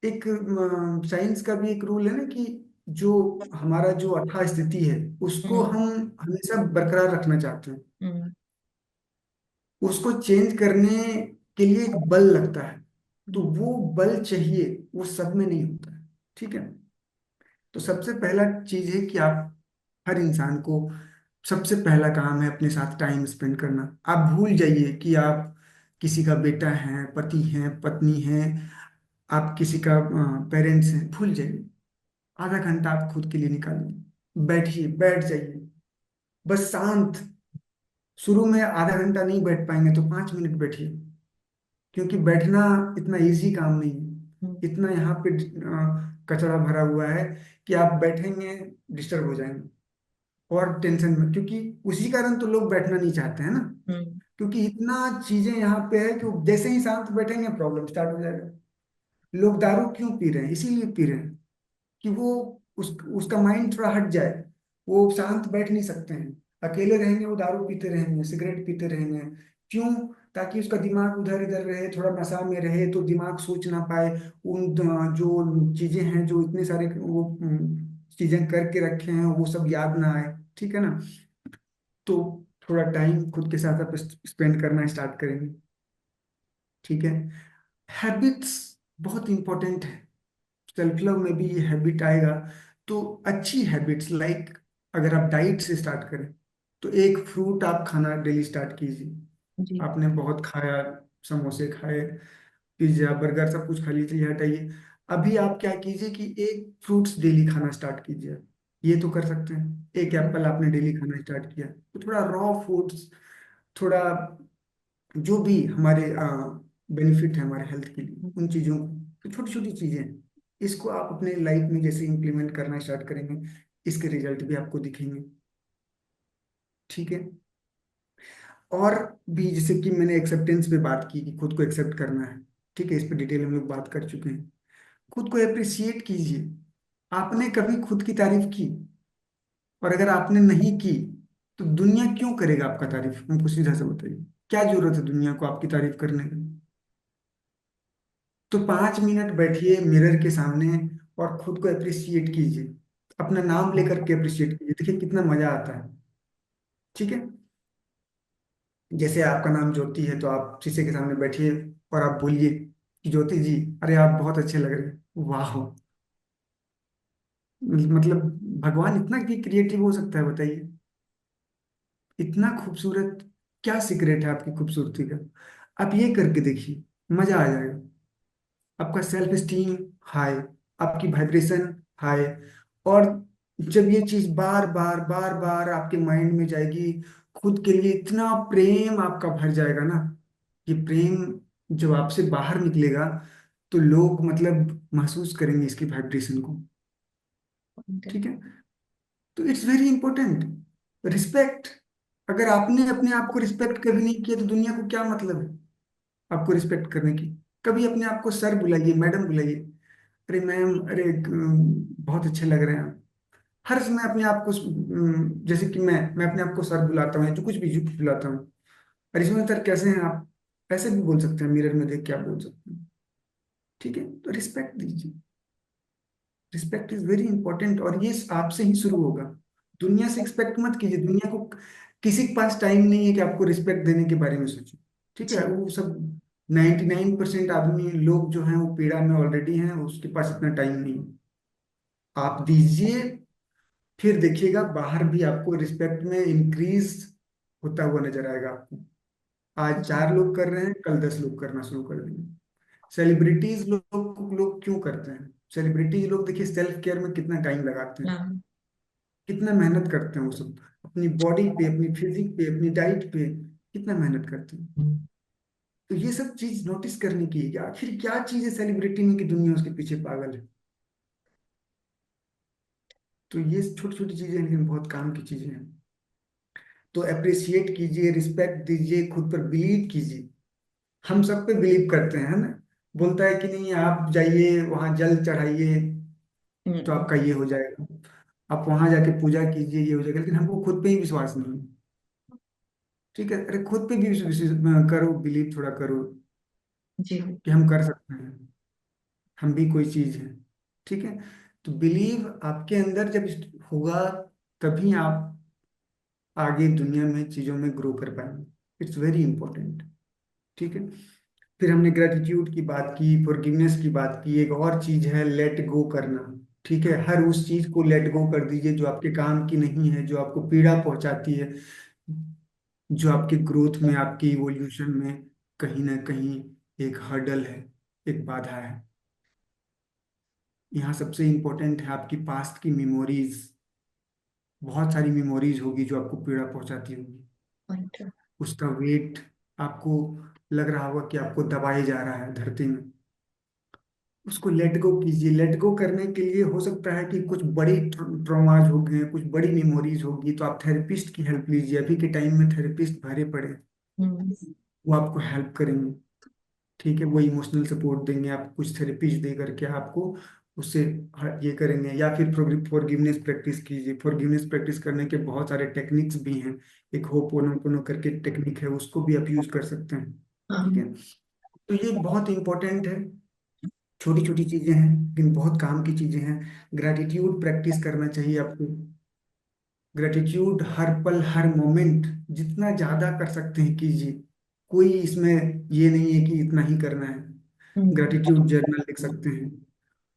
Speaker 2: एक साइंस का भी एक रूल है ना कि जो हमारा जो अथा स्थिति है उसको
Speaker 1: हम्म।
Speaker 2: हम हमेशा बरकरार रखना चाहते हैं।
Speaker 1: हम्म।
Speaker 2: उसको चेंज करने के लिए एक बल लगता है। तो वो बल चाहिए, वो सब में नहीं होता है। ठीक है। तो सबसे पहला चीज है कि आप, हर इंसान को सबसे पहला काम है अपने साथ टाइम स्पेंड करना। आप भूल जाइए कि आप किसी का बेटा है, पति है, पत्नी है, आप किसी का पेरेंट्स हैं, भूल जाइए। आधा घंटा आप खुद के लिए निकालिए, बैठिए, बैठ जाइए, बस शांत। शुरू में आधा घंटा नहीं बैठ पाएंगे तो 5 मिनट बैठिए। क्योंकि बैठना इतना इजी काम नहीं
Speaker 1: हम्म।
Speaker 2: है। इतना यहाँ पे कचरा भरा हुआ है कि आप बैठेंगे डिस्टर्ब हो जाएंगे और टेंशन में, क्योंकि उसी कारण तो लोग बैठना नहीं चाहते हैं ना।
Speaker 1: हम्म।
Speaker 2: क्योंकि इतना चीजें यहाँ पे है कि वो जैसे ही शांत बैठेंगे प्रॉब्लम स्टार्ट हो जाएगा। लोग दारू क्यों पी रहे हैं? इसीलिए पी रहे हैं कि वो उसका माइंड थोड़ा हट जाए। वो शांत बैठ नहीं सकते हैं। अकेले रहेंगे वो दारू पीते रहेंगे, सिगरेट पीते रहेंगे। क्यों? ताकि उसका दिमाग उधर इधर रहे, थोड़ा नशा में रहे, तो दिमाग सोच ना पाए। उन जो चीजें हैं, जो इतने सारे वो चीजें करके रखे हैं, वो सब याद ना आए। ठीक है ना। तो थोड़ा टाइम खुद के साथ आप स्पेंड करना स्टार्ट करेंगे। ठीक है। हैबिट्स बहुत इंपॉर्टेंट है। सेल्फ लव में भी ये हैबिट आएगा। तो अच्छी हैबिट्स लाइक, अगर आप डाइट से स्टार्ट करें तो एक फ्रूट आप खाना डेली स्टार्ट कीजिए।
Speaker 1: जी।
Speaker 2: आपने बहुत खाया, समोसे खाए, पिज्जा बर्गर सब कुछ खा लीजिए, ये हटाइए। अभी आप क्या कीजिए कि एक फ्रूट्स डेली खाना स्टार्ट कीजिए। ये तो कर सकते हैं। एक एप्पल आपने डेली खाना स्टार्ट किया, तो थोड़ा रॉ फूड्स, थोड़ा जो भी हमारे बेनिफिट है हमारे हेल्थ के लिए, उन चीज़ों को, तो छोटी छोटी चीज़ें, इसको आप अपने लाइफ में जैसे इम्प्लीमेंट करना स्टार्ट करेंगे, इसके रिजल्ट भी आपको दिखेंगे। ठीक है। और भी जैसे कि मैंने एक्सेप्टेंस पे बात की कि खुद को एक्सेप्ट करना है। ठीक है, इस पर डिटेल हम लोग बात कर चुके हैं। खुद को अप्रिसिएट कीजिए। आपने कभी खुद की तारीफ की? और अगर आपने नहीं की तो दुनिया क्यों करेगा आपका तारीफ? हमको सीधा सा बताइए, क्या जरूरत है दुनिया को आपकी तारीफ करने की? तो 5 मिनट बैठिए मिरर के सामने और खुद को अप्रिशिएट कीजिए। अपना नाम लेकर के अप्रिशिएट कीजिए, देखिए कितना मजा आता है। ठीक है। जैसे आपका नाम ज्योति है तो आप शीशे के सामने बैठिए और आप बोलिए कि ज्योति जी, अरे आप बहुत अच्छे लग रहे हैं, वाह। मतलब भगवान इतना भी क्रिएटिव हो सकता है, बताइए। इतना खूबसूरत, क्या सीक्रेट है आपकी खूबसूरती का? आप ये करके देखिए, मजा आ जाएगा। आपका सेल्फ स्टीम हाई, आपकी वाइब्रेशन हाई। और जब ये चीज बार बार बार बार आपके माइंड में जाएगी, खुद के लिए इतना प्रेम आपका भर जाएगा ना, ये प्रेम जब आपसे बाहर निकलेगा तो लोग मतलब महसूस करेंगे इसकी वाइब्रेशन को। ठीक है। तो इट्स वेरी इंपॉर्टेंट, रिस्पेक्ट। अगर आपने अपने आप को रिस्पेक्ट कभी नहीं किया तो दुनिया को क्या मतलब है आपको रिस्पेक्ट करने की? कभी अपने आप को सर बुलाइए, मैडम बुलाइए, अरे मैम, अरे बहुत अच्छे लग रहे हैं आप। हर समय अपने आप को जैसे कि मैं अपने आप को सर बुलाता हूँ या जो कुछ भी जो बुलाता हूँ, अरे इसमें सर कैसे हैं आप, ऐसे भी बोल सकते हैं, मिरर में देख के आप बोल सकते हैं। ठीक है, तो रिस्पेक्ट दीजिए। रिस्पेक्ट इज वेरी इंपॉर्टेंट, और ये आपसे ही शुरू होगा। दुनिया से एक्सपेक्ट मत कीजिए, दुनिया को किसी के पास टाइम नहीं है कि आपको रिस्पेक्ट देने के बारे में सोचे। ठीक है,
Speaker 1: जी।
Speaker 2: वो सब 99% आदमी लोग जो हैं वो पीड़ा में ऑलरेडी हैं, उसके पास इतना टाइम नहीं है। आप दीजिए, फिर देखिएगा बाहर भी आपको रिस्पेक्ट में इंक्रीज होता हुआ नजर आएगा आपको। आज
Speaker 1: जी।
Speaker 2: 4 लोग कर रहे हैं, कल 10 लोग करना शुरू कर देंगे। सेलिब्रिटीज लोग क्यों करते हैं? सेलिब्रिटीज लोग देखिए सेल्फ केयर में कितना टाइम लगाते हैं,
Speaker 1: हाँ।
Speaker 2: कितना मेहनत करते हैं वो सब, अपनी बॉडी पे, अपनी फिजिक पे, अपनी डाइट पे कितना मेहनत करते हैं। तो ये सब चीज नोटिस करने की है कि आखिर क्या चीज है सेलिब्रिटी में कि दुनिया उसके पीछे पागल है। तो ये छोटी छोटी चीजें हैं, लेकिन बहुत काम की चीजें हैं। तो अप्रिशिएट कीजिए, रिस्पेक्ट दीजिए, खुद पर बिलीव कीजिए। हम सब पे बिलीव करते हैं, है ना? बोलता है कि नहीं, आप जाइए वहां जल चढ़ाइए तो
Speaker 1: हम्म।
Speaker 2: आपका ये हो जाएगा, आप वहां जाके पूजा कीजिए ये हो जाएगा, लेकिन हमको खुद पे ही विश्वास नहीं है। ठीक है, अरे खुद पे भी करो, बिलीव थोड़ा करो
Speaker 1: जी।
Speaker 2: कि हम कर सकते हैं, हम भी कोई चीज है। ठीक है, तो बिलीव आपके अंदर जब होगा, तभी आप आगे दुनिया में चीजों में ग्रो कर पाएंगे। It's very important. ठीक है। फिर हमने ग्रेटिट्यूड की बात की, फॉरगिवनेस की बात की, एक और चीज है लेट गो करना। ठीक है, हर उस चीज को लेट गो कर दीजिए जो आपके काम की नहीं है, जो आपको पीड़ा पहुंचाती है, जो आपके ग्रोथ में, आपके इवोल्यूशन में कहीं ना कहीं एक हर्डल है, एक बाधा है। यहाँ सबसे इंपॉर्टेंट है आपकी पास्ट की मेमोरीज। बहुत सारी मेमोरीज होगी जो आपको पीड़ा पहुंचाती होगी,
Speaker 1: पॉइंट।
Speaker 2: उसका वेट आपको लग रहा होगा कि आपको दबाए जा रहा है धरती में। उसको लेट गो कीजिए। लेट गो करने के लिए हो सकता है कि कुछ बड़ी ट्रॉमाज हो गए, कुछ बड़ी मेमोरीज होगी, तो आप थेरेपिस्ट की हेल्प लीजिए। अभी के टाइम में थेरेपिस्ट भरे पड़े हैं।
Speaker 1: हम्म।
Speaker 2: वो आपको हेल्प करेंगे। ठीक है, वो इमोशनल सपोर्ट देंगे, आप कुछ थेरेपीज दे करके आपको उससे ये करेंगे। या फिर फॉरगिवनेस प्रैक्टिस कीजिए। फॉरगिवनेस प्रैक्टिस करने के बहुत सारे टेक्निक्स भी हैं। एक होपोनोपोनो करके टेक्निक है, उसको भी आप यूज कर सकते हैं। ठीक
Speaker 1: हाँ।
Speaker 2: है, तो ये बहुत इंपॉर्टेंट है। छोटी छोटी चीजें हैं लेकिन बहुत काम की चीजें हैं। ग्रैटिट्यूड प्रैक्टिस करना चाहिए आपको। ग्रेटिट्यूड हर पल हर मोमेंट जितना ज्यादा कर सकते हैं कीजिए। कोई इसमें ये नहीं है कि इतना ही करना है।
Speaker 1: हम्म।
Speaker 2: ग्रेटिट्यूड जर्नल लिख सकते हैं।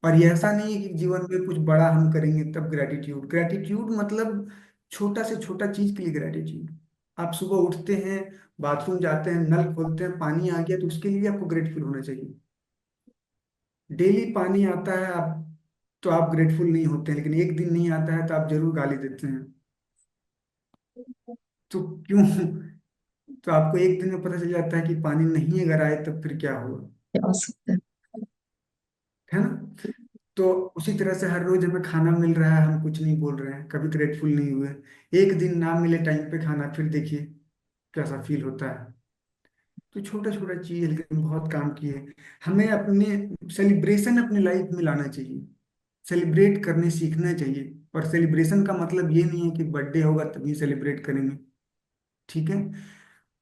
Speaker 2: और ये ऐसा नहीं है कि जीवन में कुछ बड़ा हम करेंगे तब ग्रेटिट्यूड। ग्रेटिट्यूड मतलब छोटा से छोटा चीज के लिए ग्रेटिट्यूड। आप सुबह उठते हैं, बाथरूम जाते हैं, नल खोलते हैं, पानी आ गया तो उसके लिए आपको ग्रेटफुल होना चाहिए। डेली पानी आता है आप तो आप ग्रेटफुल नहीं होते हैं, लेकिन एक दिन नहीं आता है तो आप जरूर गाली देते हैं। तो क्यों? तो आपको एक दिन में पता चल जाता है कि पानी नहीं अगर आए तब फिर क्या होगा,
Speaker 1: क्या हो सकता है।
Speaker 2: है ना? तो उसी तरह से हर रोज हमें खाना मिल रहा है, हम कुछ नहीं बोल रहे हैं, कभी ग्रेटफुल नहीं हुए। एक दिन ना मिले टाइम पे खाना, फिर देखिए कैसा फील होता है। तो छोटा छोटा चीज है लेकिन बहुत काम की है। हमें अपने सेलिब्रेशन अपने लाइफ में लाना चाहिए। सेलिब्रेट करने सीखना चाहिए। और सेलिब्रेशन का मतलब ये नहीं है कि बर्थडे होगा तभी सेलिब्रेट करेंगे। ठीक है,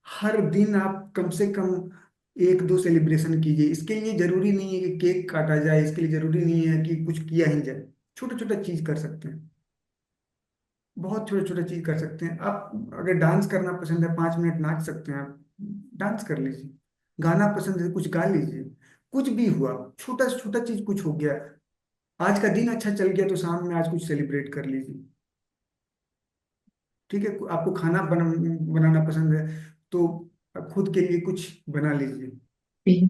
Speaker 2: हर दिन आप कम से कम एक दो सेलिब्रेशन कीजिए। इसके लिए जरूरी नहीं है कि केक काटा जाए, इसके लिए जरूरी नहीं है कि कुछ किया ही जाए। छोटा छोटा चीज कर सकते हैं। बहुत छोटे छोटे चीज कर सकते हैं आप। अगर डांस करना पसंद है, 5 मिनट नाच सकते हैं आप, डांस कर लीजिए। गाना पसंद है, कुछ गा लीजिए। कुछ भी हुआ, छोटा से छोटा चीज कुछ हो गया, आज का दिन अच्छा चल गया तो शाम में आज कुछ सेलिब्रेट कर लीजिए। ठीक है, आपको खाना बनाना पसंद है तो खुद के लिए कुछ बना लीजिए।
Speaker 1: जी।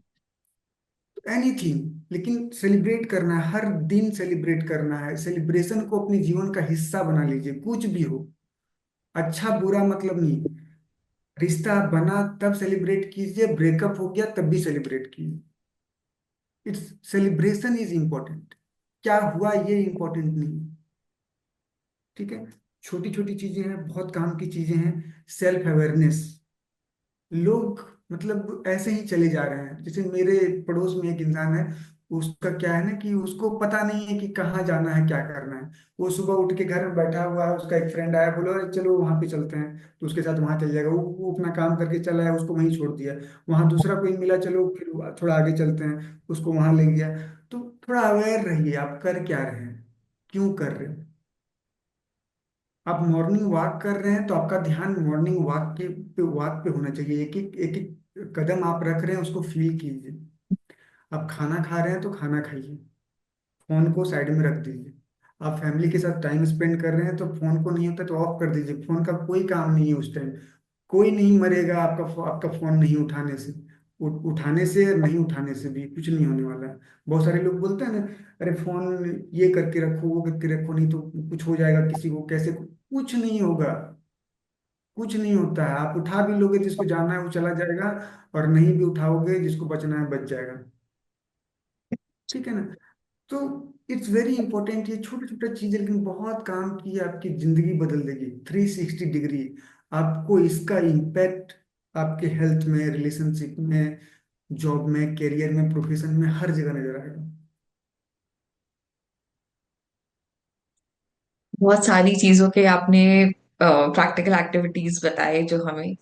Speaker 2: एनीथिंग, लेकिन सेलिब्रेट करना है, हर दिन सेलिब्रेट करना है। सेलिब्रेशन को अपने जीवन का हिस्सा बना लीजिए, कुछ भी हो, अच्छा बुरा मतलब नहीं। रिश्ता बना तब सेलिब्रेट कीजिए, ब्रेकअप हो गया तब भी सेलिब्रेट कीजिए। इट्स सेलिब्रेशन इज इम्पोर्टेंट, क्या हुआ ये इम्पोर्टेंट नहीं है। ठीक है, छोटी छोटी चीजें हैं, बहुत काम की चीजें हैं। सेल्फ अवेयरनेस, लोग मतलब ऐसे ही चले जा रहे हैं। जैसे मेरे पड़ोस में एक इंसान है, उसका क्या है ना कि उसको पता नहीं है कि कहाँ जाना है, क्या करना है। वो सुबह उठ के घर में बैठा हुआ है, उसका एक फ्रेंड आया, बोलो अरे चलो वहां पे चलते हैं, तो उसके साथ वहां चल जाएगा। वो अपना काम करके चला है, उसको वहीं छोड़ दिया। वहां दूसरा कोई मिला, चलो फिर थोड़ा आगे चलते हैं, उसको वहां ले गया। तो थोड़ा अवेयर रहिए, आप कर क्या रहे हैं, क्यों कर रहे हैं। आप मॉर्निंग वॉक कर रहे हैं तो आपका ध्यान मॉर्निंग वॉक पे होना चाहिए। एक एक कदम आप रख रहे हैं, उसको फील कीजिए। आप खाना खा रहे हैं तो खाना खाइए, फोन को साइड में रख दीजिए। आप फैमिली के साथ टाइम स्पेंड कर रहे हैं तो फोन को नहीं होता तो ऑफ कर दीजिए। फोन का कोई काम नहीं है उस टाइम। कोई नहीं मरेगा आपका फोन नहीं उठाने से। उठाने से और नहीं उठाने से भी कुछ नहीं होने वाला है। बहुत सारे लोग बोलते हैं ना, अरे फोन ये करके रखो, वो करके रखो, नहीं तो कुछ हो जाएगा किसी को, कैसे। कुछ नहीं होगा, कुछ नहीं होता है। आप उठा भी लोगे, जिसको जाना है वो चला जाएगा, और नहीं भी उठाओगे, जिसको बचना है बच जाएगा। ठीक है ना। तो इट्स वेरी इंपॉर्टेंट, ये छोटे छोटे चीजें लेकिन बहुत काम की, आपकी जिंदगी बदल देगी 360 डिग्री। आपको इसका इम्पैक्ट आपके हेल्थ में, रिलेशनशिप में, जॉब में, करियर में, प्रोफेशन में, हर जगह नजर आएगा।
Speaker 1: बहुत सारी चीजों के आपने प्रैक्टिकल एक्टिविटीज बताए जो हमें,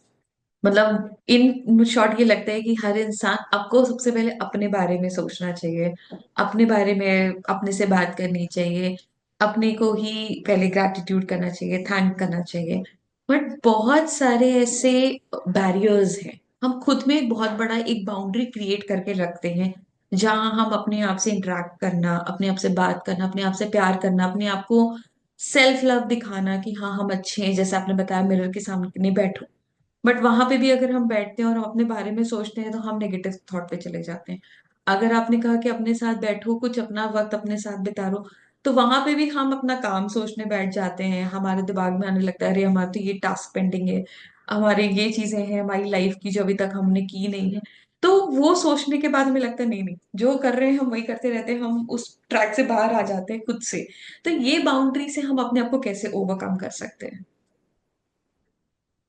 Speaker 1: मतलब इन शॉर्ट ये लगता है कि हर इंसान आपको सबसे पहले अपने बारे में सोचना चाहिए, अपने बारे में अपने से बात करनी चाहिए, अपने को ही पहले ग्रैटिट्यूड करना चाहिए, थैंक करना चाहिए। बट बहुत सारे ऐसे बैरियर्स हैं, हम खुद में एक बहुत बड़ा एक बाउंड्री क्रिएट करके रखते हैं, जहां हम अपने आप से इंटरेक्ट करना, अपने आप से बात करना, अपने आप से प्यार करना, अपने आप को सेल्फ लव दिखाना कि हाँ हम अच्छे हैं, जैसे आपने बताया मिरर के सामने नहीं बैठो। बट वहां पे भी अगर हम बैठते हैं और हम अपने बारे में सोचते हैं तो हम नेगेटिव थॉट पे चले जाते हैं। अगर आपने कहा कि अपने साथ बैठो, कुछ अपना वक्त अपने साथ बितारो, तो वहां पे भी हम अपना काम सोचने बैठ जाते हैं, हमारे दिमाग में आने लगता है अरे हमारा तो ये टास्क पेंडिंग है, हमारे ये चीजें हैं हमारी लाइफ की जो अभी तक हमने की नहीं है। तो वो सोचने के बाद हमें लगता है नहीं नहीं, जो कर रहे हैं हम वही करते रहते हैं, हम उस ट्रैक से बाहर आ जाते हैं खुद से। तो ये बाउंड्री से हम अपने आप को कैसे ओवरकम कर सकते हैं?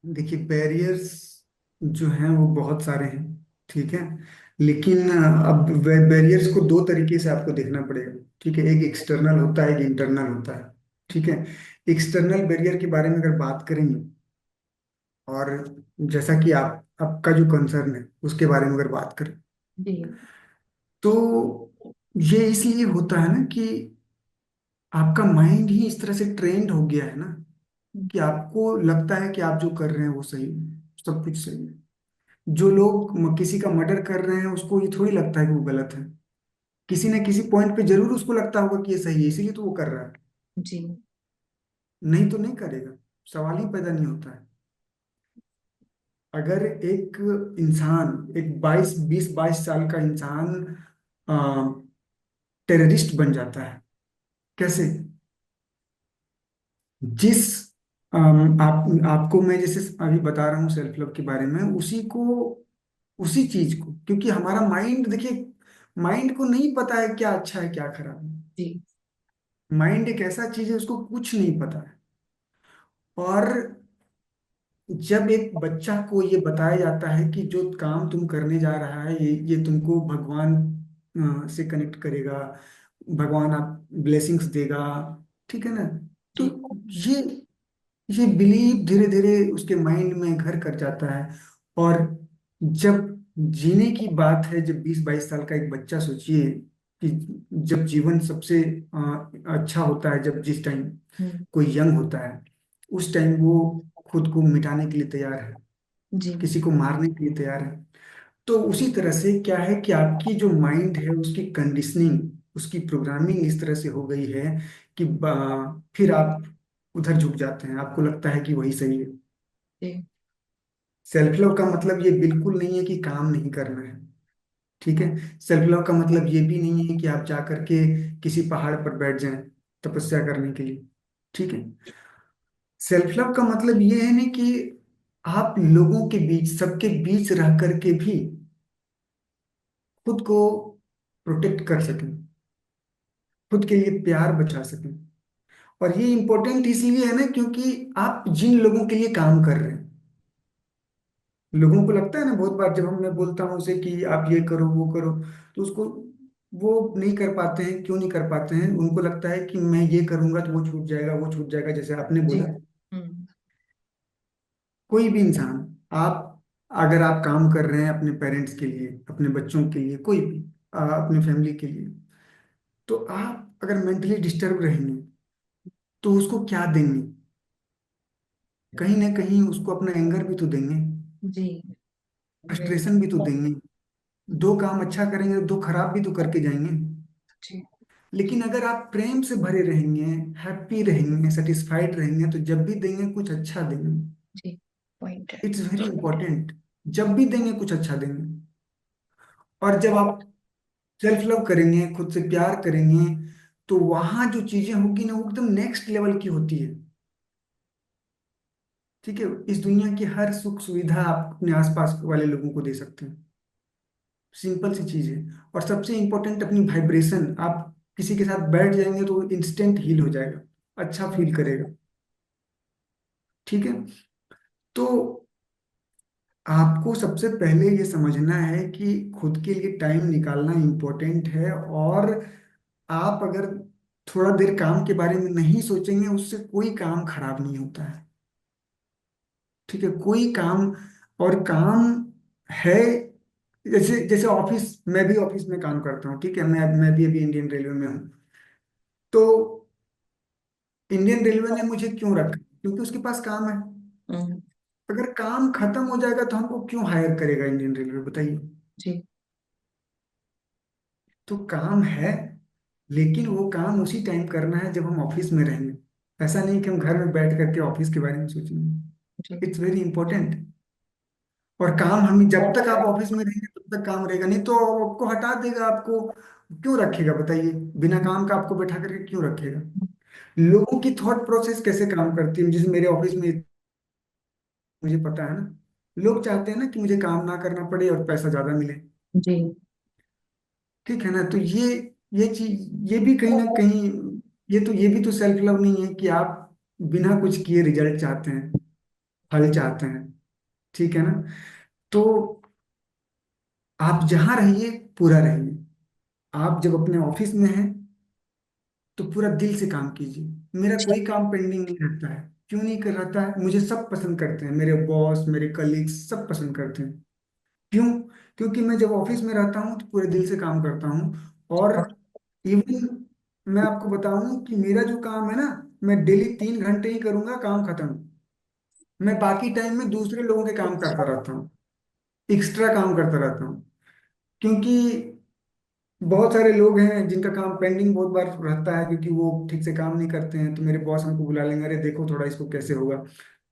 Speaker 2: देखिए, बैरियर्स जो हैं वो बहुत सारे हैं। ठीक है, लेकिन अब बैरियर्स को दो तरीके से आपको देखना पड़ेगा। ठीक है, एक एक्सटर्नल होता है, एक इंटरनल होता है। ठीक है, एक्सटर्नल बैरियर के बारे में अगर बात करेंगे, और जैसा कि आपका जो कंसर्न है उसके बारे में अगर बात करें,
Speaker 1: जी।
Speaker 2: तो ये इसलिए होता है ना कि आपका माइंड ही इस तरह से ट्रेंड हो गया है ना, कि आपको लगता है कि आप जो कर रहे हैं वो सही है, सब कुछ सही है। जो लोग किसी का मर्डर कर रहे हैं, उसको ये थोड़ी लगता है कि वो गलत है। किसी न किसी पॉइंट पे जरूर उसको लगता होगा कि ये सही है, इसीलिए तो वो कर रहा है।
Speaker 1: जी।
Speaker 2: नहीं तो नहीं करेगा, सवाल ही पैदा नहीं होता है। अगर एक इंसान, एक 22 साल का इंसान टेररिस्ट बन जाता है, कैसे? जिस आपको मैं जैसे अभी बता रहा हूँ सेल्फ लव के बारे में, उसी चीज को, क्योंकि हमारा माइंड, देखिए, माइंड को नहीं पता है क्या अच्छा है क्या खराब है।
Speaker 1: जी।
Speaker 2: माइंड एक ऐसा चीज है, उसको कुछ नहीं पता है। और जब एक बच्चा को ये बताया जाता है कि जो काम तुम करने जा रहा है, ये तुमको भगवान से कनेक्ट करेगा, भगवान आप ब्लेसिंग्स देगा, ठीक है ना। तो
Speaker 1: जी।
Speaker 2: ये ये बिलीव धीरे धीरे उसके माइंड में घर कर जाता है। और जब जीने की बात है, जब 20-22 साल का एक बच्चा, सोचिए कि जब जीवन सबसे अच्छा होता है, जब जिस टाइम
Speaker 1: हम्म।
Speaker 2: कोई यंग होता है, उस टाइम वो खुद को मिटाने के लिए तैयार है,
Speaker 1: जी।
Speaker 2: किसी को मारने के लिए तैयार है। तो उसी तरह से क्या है कि आपकी जो माइंड है उसकी कंडीशनिंग, उसकी प्रोग्रामिंग इस तरह से हो गई है कि फिर आप उधर झुक जाते हैं, आपको लगता है कि वही सही है।
Speaker 1: जी।
Speaker 2: सेल्फ लव का मतलब ये बिल्कुल नहीं है कि काम नहीं करना है, ठीक है। सेल्फ लव का मतलब ये भी नहीं है कि आप जा करके किसी पहाड़ पर बैठ जाएं तपस्या करने के लिए, ठीक है। सेल्फ लव का मतलब ये है ना कि आप लोगों के बीच, सबके बीच रह करके भी खुद को प्रोटेक्ट कर सकें, खुद के लिए प्यार बचा सकें। और ये इंपॉर्टेंट इसलिए है ना क्योंकि आप जिन लोगों के लिए काम कर रहे हैं, लोगों को लगता है ना, बहुत बार जब हम मैं बोलता हूँ उसे कि आप ये करो वो करो, तो उसको वो नहीं कर पाते हैं। क्यों नहीं कर पाते हैं? उनको लगता है कि मैं ये करूंगा तो वो छूट जाएगा, वो छूट जाएगा, जैसे आपने
Speaker 1: जी।
Speaker 2: बोला।
Speaker 1: हम्म।
Speaker 2: कोई भी इंसान, आप अगर आप काम कर रहे हैं अपने पेरेंट्स के लिए, अपने बच्चों के लिए, कोई भी अपने फैमिली के लिए, तो आप अगर मेंटली डिस्टर्ब रहेंगे तो उसको क्या देंगे? कहीं ना कहीं उसको अपना एंगर भी तो देंगे,
Speaker 1: जी।
Speaker 2: फ्रस्ट्रेशन भी तो देंगे। दो काम अच्छा करेंगे तो दो खराब भी तो करके जाएंगे।
Speaker 1: जी।
Speaker 2: लेकिन अगर आप प्रेम से भरे रहेंगे, हैप्पी रहेंगे, सेटिस्फाइड रहेंगे, तो जब भी देंगे कुछ अच्छा देंगे।
Speaker 1: जी। पॉइंट है।
Speaker 2: It's very important. जब भी देंगे कुछ अच्छा देंगे। और जब आप सेल्फ लव करेंगे, खुद से प्यार करेंगे, तो वहां जो चीजें होगी ना वो एकदम नेक्स्ट लेवल की होती है, ठीक है। इस दुनिया की हर सुख सुविधा आप अपने आसपास वाले लोगों को दे सकते हैं। सिंपल सी चीज है। और सबसे इंपॉर्टेंट अपनी वाइब्रेशन, आप किसी के साथ बैठ जाएंगे तो इंस्टेंट हील हो जाएगा, अच्छा फील करेगा, ठीक है। तो आपको सबसे पहले ये समझना है कि खुद के लिए टाइम निकालना इम्पोर्टेंट है। और आप अगर थोड़ा देर काम के बारे में नहीं सोचेंगे, उससे कोई काम खराब नहीं होता है, ठीक है। कोई काम, और काम है, जैसे जैसे ऑफिस, मैं भी ऑफिस में काम करता हूँ, ठीक है। मैं भी अभी इंडियन रेलवे में हूँ। तो इंडियन रेलवे ने मुझे क्यों रखा? क्योंकि उसके पास काम है।
Speaker 1: हम्म।
Speaker 2: अगर काम खत्म हो जाएगा तो हमको क्यों हायर करेगा इंडियन रेलवे, बताइए।
Speaker 1: जी।
Speaker 2: तो काम है, लेकिन वो काम उसी टाइम करना है जब हम ऑफिस में रहेंगे। ऐसा नहीं कि हम घर में बैठ करके ऑफिस के बारे में
Speaker 1: जी।
Speaker 2: सोचेंगे। It's very important. और काम हम, जब तक आप ऑफिस में रहेंगे तब तक काम रहेगा, नहीं तो आपको हटा देगा। आपको क्यों रखेगा बताइए? बिना काम का आपको बैठा करके क्यों रखेगा? लोगों की थॉट प्रोसेस कैसे काम करती है, जैसे मेरे ऑफिस में, मुझे पता है ना, लोग चाहते हैं ना कि मुझे काम ना करना पड़े और पैसा ज्यादा मिले,
Speaker 1: जी।
Speaker 2: ठीक है ना। तो ये चीज, ये भी कहीं ना कहीं, ये भी तो सेल्फ लव नहीं है कि आप बिना कुछ किए रिजल्ट चाहते हैं, फल चाहते हैं, ठीक है ना। तो आप जहां रहिए पूरा रहिए। आप जब अपने ऑफिस में हैं तो पूरा दिल से काम कीजिए। मेरा कोई काम पेंडिंग नहीं रहता है। क्यों नहीं कर रहता है? मुझे सब पसंद करते हैं, मेरे बॉस, मेरे कलीग्स सब पसंद करते हैं। क्यों? क्योंकि मैं जब ऑफिस में रहता हूँ तो पूरे दिल से काम करता हूँ। और इवन मैं आपको बताऊं कि मेरा जो काम है ना, मैं डेली 3 घंटे ही करूंगा, काम खत्म। मैं बाकी टाइम में दूसरे लोगों के काम करता रहता हूँ, एक्स्ट्रा काम करता रहता हूँ। क्योंकि बहुत सारे लोग हैं जिनका काम पेंडिंग बहुत बार रहता है, क्योंकि वो ठीक से काम नहीं करते हैं, तो मेरे बॉस हमको बुला लेंगे, अरे देखो थोड़ा इसको कैसे होगा,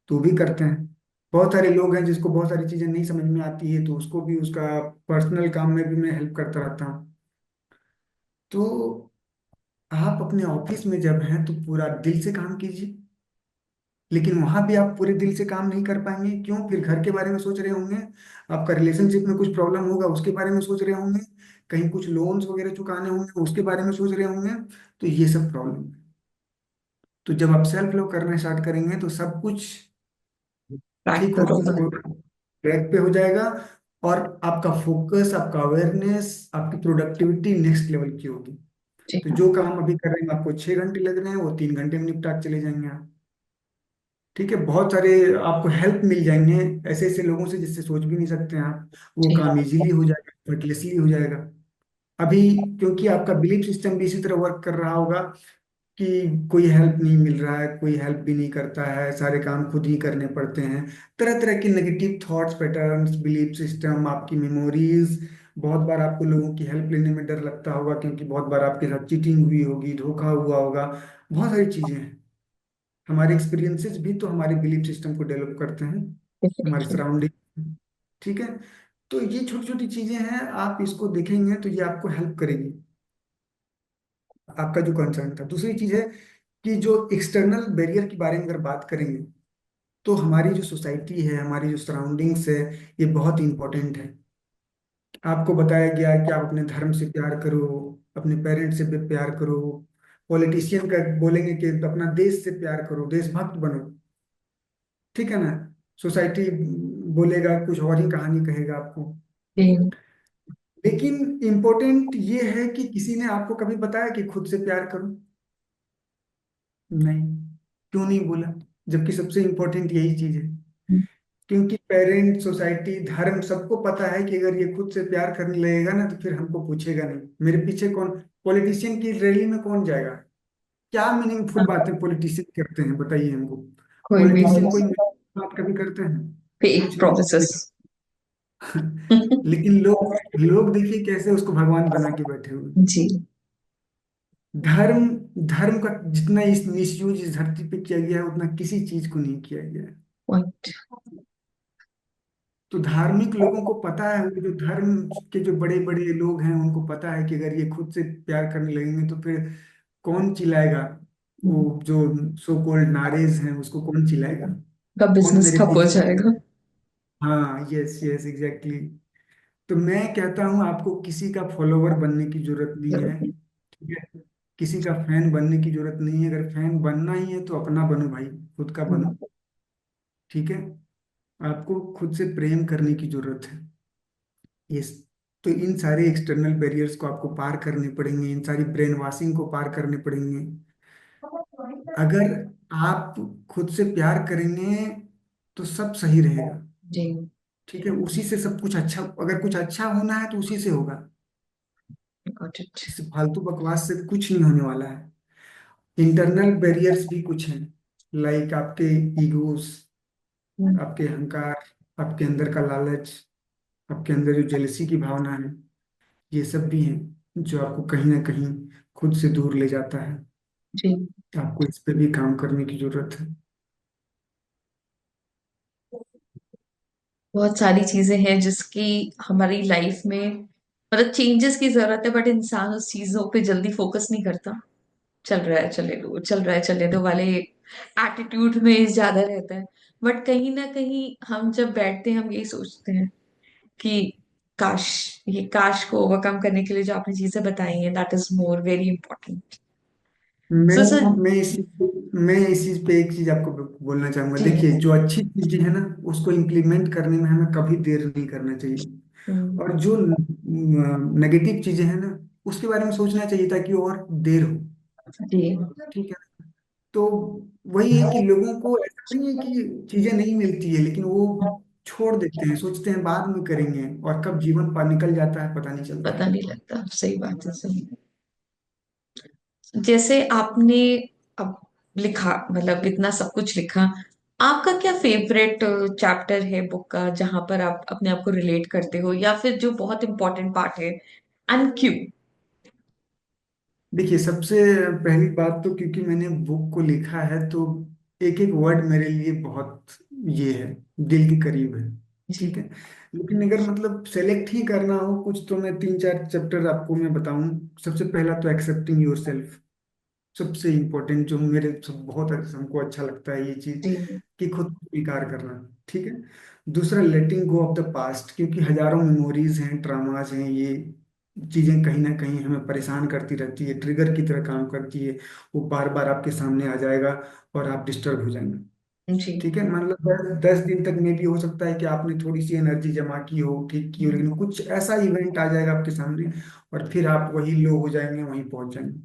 Speaker 2: तो भी करते हैं। बहुत सारे लोग हैं जिसको बहुत सारी चीजें नहीं समझ में आती है, तो उसको भी उसका पर्सनल काम में भी मैं हेल्प करता रहता हूँ। तो आप अपने ऑफिस में जब हैं तो पूरा दिल से काम कीजिए। लेकिन वहां भी आप पूरे दिल से काम नहीं कर पाएंगे। क्यों? फिर घर के बारे में सोच रहे होंगे, आपका रिलेशनशिप में कुछ प्रॉब्लम होगा उसके बारे में सोच रहे होंगे, कहीं कुछ लोन्स वगैरह चुकाने होंगे उसके बारे में सोच रहे होंगे। तो ये सब प्रॉब्लम है। तो जब आप सेल्फ लव करना स्टार्ट करेंगे तो सब कुछ
Speaker 1: ट्रैक
Speaker 2: ठीक हो
Speaker 1: करूंगा।
Speaker 2: हो ट्रैक पे हो जाएगा। और आपका फोकस, आपका अवेयरनेस, आपकी प्रोडक्टिविटी नेक्स्ट लेवल की होगी।
Speaker 1: जी।
Speaker 2: तो जो काम अभी कर रहे हैं आपको 6 घंटे लग रहे हैं, वो 3 घंटे में निपटा के चले जाएंगे आप, ठीक है। बहुत सारे आपको हेल्प मिल जाएंगे ऐसे ऐसे लोगों से जिससे सोच भी नहीं सकते हैं आप। वो
Speaker 1: जी।
Speaker 2: काम इजीली हो जाएगा, effortlessly हो जाएगा। अभी क्योंकि आपका बिलीफ सिस्टम भी इसी तरह वर्क कर रहा होगा कि कोई हेल्प नहीं मिल रहा है, कोई हेल्प भी नहीं करता है, सारे काम खुद ही करने पड़ते हैं। तरह तरह के negative thoughts, patterns, belief system, आपकी मेमोरीज। बहुत बार आपको लोगों की हेल्प लेने में डर लगता होगा, क्योंकि बहुत बार आपके साथ चीटिंग हुई होगी, धोखा हुआ होगा। बहुत सारी चीजें हैं। हमारे एक्सपीरियंसेस भी तो हमारे बिलीफ सिस्टम को डेवलप करते हैं, हमारे
Speaker 1: डेफिनेटली।
Speaker 2: सराउंडिंग। ठीक है। तो ये छोटी छोटी चीजें हैं, आप इसको देखेंगे तो ये आपको हेल्प करेगी। आपका जो कंसर्न था, दूसरी चीज है कि जो एक्सटर्नल बैरियर के बारे में अगर बात करेंगे, तो हमारी जो सोसाइटी है, हमारी जो सराउंडिंग्स है, ये बहुत इंपॉर्टेंट है। आपको बताया गया है कि आप अपने धर्म से प्यार करो, अपने पेरेंट्स से भी प्यार करो। पॉलिटिशियन का बोलेंगे कि अपना देश से प्यार करो, देशभक्त बनो। ठीक है ना। सोसाइटी बोलेगा कुछ और ही कहानी कहेगा आपको।
Speaker 1: जी।
Speaker 2: लेकिन इम्पोर्टेंट ये है कि किसी ने आपको कभी बताया कि खुद से प्यार करो? नहीं। क्यों नहीं बोला? जबकि सबसे इम्पोर्टेंट यही चीज है। क्योंकि पेरेंट, सोसाइटी, धर्म सबको पता है कि अगर ये खुद से प्यार करने लगेगा ना, तो फिर हमको पूछेगा नहीं। मेरे पीछे कौन, पॉलिटिशियन की रैली में कौन जाएगा? क्या मीनिंगफुल बातें पॉलिटिशियन करते हैं, बताइए हमको।
Speaker 1: कोई भी
Speaker 2: पॉलिटिशियन कोई
Speaker 1: नहीं।
Speaker 2: meaningful बात कभी करते हैं?
Speaker 1: फेक
Speaker 2: कुछ नहीं।
Speaker 1: प्रोमिसेस।
Speaker 2: लेकिन लोग लोग देखिए कैसे उसको भगवान बना के बैठे हुए।
Speaker 1: जी।
Speaker 2: धर्म धर्म का जितना इस मिसयूज इस धरती पे किया गया है, उतना किसी चीज को नहीं किया गया है।
Speaker 1: पॉइंट।
Speaker 2: तो धार्मिक लोगों को पता है, वो जो धर्म के जो बड़े बड़े लोग हैं, उनको पता है कि अगर ये खुद से प्यार करने लगेंगे तो फिर कौन चिल्लाएगा? वो जो सो कॉल्ड नारेज हैं, उसको कौन चिल्लाएगा?
Speaker 1: का
Speaker 2: कौन
Speaker 1: बिजनेस
Speaker 2: मेरे
Speaker 1: ठप हो
Speaker 2: पीछे
Speaker 1: जाएगा।
Speaker 2: चिल्लाएगा? हाँ, यस यस एग्जैक्टली। तो मैं कहता हूँ, आपको किसी का फॉलोवर बनने की जरूरत नहीं
Speaker 1: जरूरत
Speaker 2: है।
Speaker 1: नहीं।
Speaker 2: ठीक है। किसी का फैन बनने की जरूरत नहीं है। अगर फैन बनना ही है तो अपना बनो भाई, खुद का बनो। ठीक है। आपको खुद से प्रेम करने की जरूरत है। यस। तो इन सारे एक्सटर्नल बैरियर्स को आपको पार करने पड़ेंगे, इन सारी ब्रेन वॉशिंग को पार करने पड़ेंगे। अगर आप खुद से प्यार करेंगे तो सब सही रहेगा।
Speaker 1: जी।
Speaker 2: ठीक है। उसी से सब कुछ अच्छा, अगर कुछ अच्छा होना है तो उसी से होगा।
Speaker 1: Got it.
Speaker 2: इस फालतू बकवास से कुछ नहीं होने वाला है। इंटरनल बैरियर्स भी कुछ हैं, लाइक आपके ईगोस, आपके अहंकार, आपके अंदर का लालच, आपके अंदर जो जेलसी की भावना है, ये सब भी हैं जो आपको कहीं ना कहीं खुद से दूर ले जाता है।
Speaker 1: जी।
Speaker 2: आपको इस पे भी काम करने की जरूरत है।
Speaker 1: बहुत सारी चीजें हैं जिसकी हमारी लाइफ में मतलब चेंजेस की जरूरत है, बट इंसान उस चीजों पे जल्दी फोकस नहीं करता। चल रहा है चले दो, चल रहा है चले दो वाले एटीट्यूड में ज्यादा रहता है। बट कहीं ना कहीं हम जब बैठते हैं हम यही सोचते हैं कि काश, ये काश को ओवरकम करने के लिए जो आपने चीजें बताई हैं, that is more very important.
Speaker 2: मैं
Speaker 1: सो सर।
Speaker 2: मैं इसी पे एक चीज आपको बोलना चाहूंगा।
Speaker 1: जी।
Speaker 2: देखिए, जो अच्छी चीजें हैं ना, उसको इम्प्लीमेंट करने में हमें कभी देर नहीं करना चाहिए।
Speaker 1: हम्म।
Speaker 2: और जो नेगेटिव चीजें हैं ना, उसके बारे में सोचना चाहिए ताकि और देर हो।
Speaker 1: जी।
Speaker 2: ठीक है। तो वही है कि लोगों को ऐसा नहीं है कि चीजें नहीं मिलती है, लेकिन वो छोड़ देते हैं, सोचते हैं बाद में करेंगे, और कब जीवन पार निकल जाता है पता नहीं चलता
Speaker 1: पता
Speaker 2: है।
Speaker 1: नहीं लगता, सही बात है, सही। जैसे आपने अब लिखा, मतलब इतना सब कुछ लिखा, आपका क्या फेवरेट चैप्टर है बुक का जहां पर आप अपने आप को रिलेट करते हो, या फिर जो बहुत इंपॉर्टेंट पार्ट है, एंड क्यों?
Speaker 2: देखिए, सबसे पहली बात तो क्योंकि मैंने बुक को लिखा है, तो एक एक वर्ड मेरे लिए बहुत ये है, दिल के करीब है।
Speaker 1: जी।
Speaker 2: ठीक है। लेकिन अगर मतलब सेलेक्ट ही करना हो कुछ, तो मैं तीन चार चैप्टर आपको मैं बताऊं। सबसे पहला तो एक्सेप्टिंग योर सेल्फ, सबसे इम्पोर्टेंट, जो मेरे सब बहुत हमको अच्छा लगता है ये चीज,
Speaker 1: जी।
Speaker 2: कि खुद को स्वीकार करना। ठीक है। दूसरा, लेटिंग गो ऑफ द पास्ट, क्योंकि हजारों मेमोरीज हैं, ट्रामाज हैं, ये चीजें कहीं ना कहीं हमें परेशान करती रहती है, ट्रिगर की तरह काम करती है। वो बार बार आपके सामने आ जाएगा और आप डिस्टर्ब हो जाएंगे।
Speaker 1: जी।
Speaker 2: ठीक है। मतलब 10 दिन तक में भी हो सकता है कि आपने थोड़ी सी एनर्जी जमा की हो, ठीक की हो, लेकिन कुछ ऐसा इवेंट आ जाएगा आपके सामने, और फिर आप वही लो हो जाएंगे, वहीं पहुंच जाएंगे।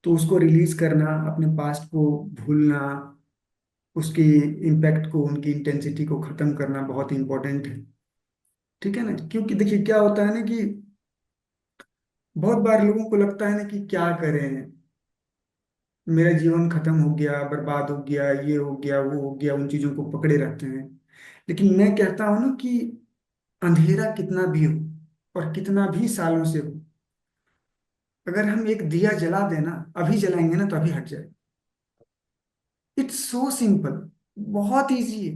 Speaker 2: तो उसको रिलीज करना, अपने पास्ट को भूलना, उसकी इम्पैक्ट को, उनकी इंटेंसिटी को खत्म करना बहुत इंपॉर्टेंट है। ठीक है ना। क्योंकि देखिए क्या होता है ना कि बहुत बार लोगों को लगता है ना कि क्या करें, मेरा जीवन खत्म हो गया, बर्बाद हो गया, ये हो गया, वो हो गया, उन चीजों को पकड़े रहते हैं। लेकिन मैं कहता हूँ ना कि अंधेरा कितना भी हो और कितना भी सालों से हो, अगर हम एक दिया जला देना, अभी जलाएंगे ना तो अभी हट जाए। इट्स सो सिंपल, बहुत इजी है।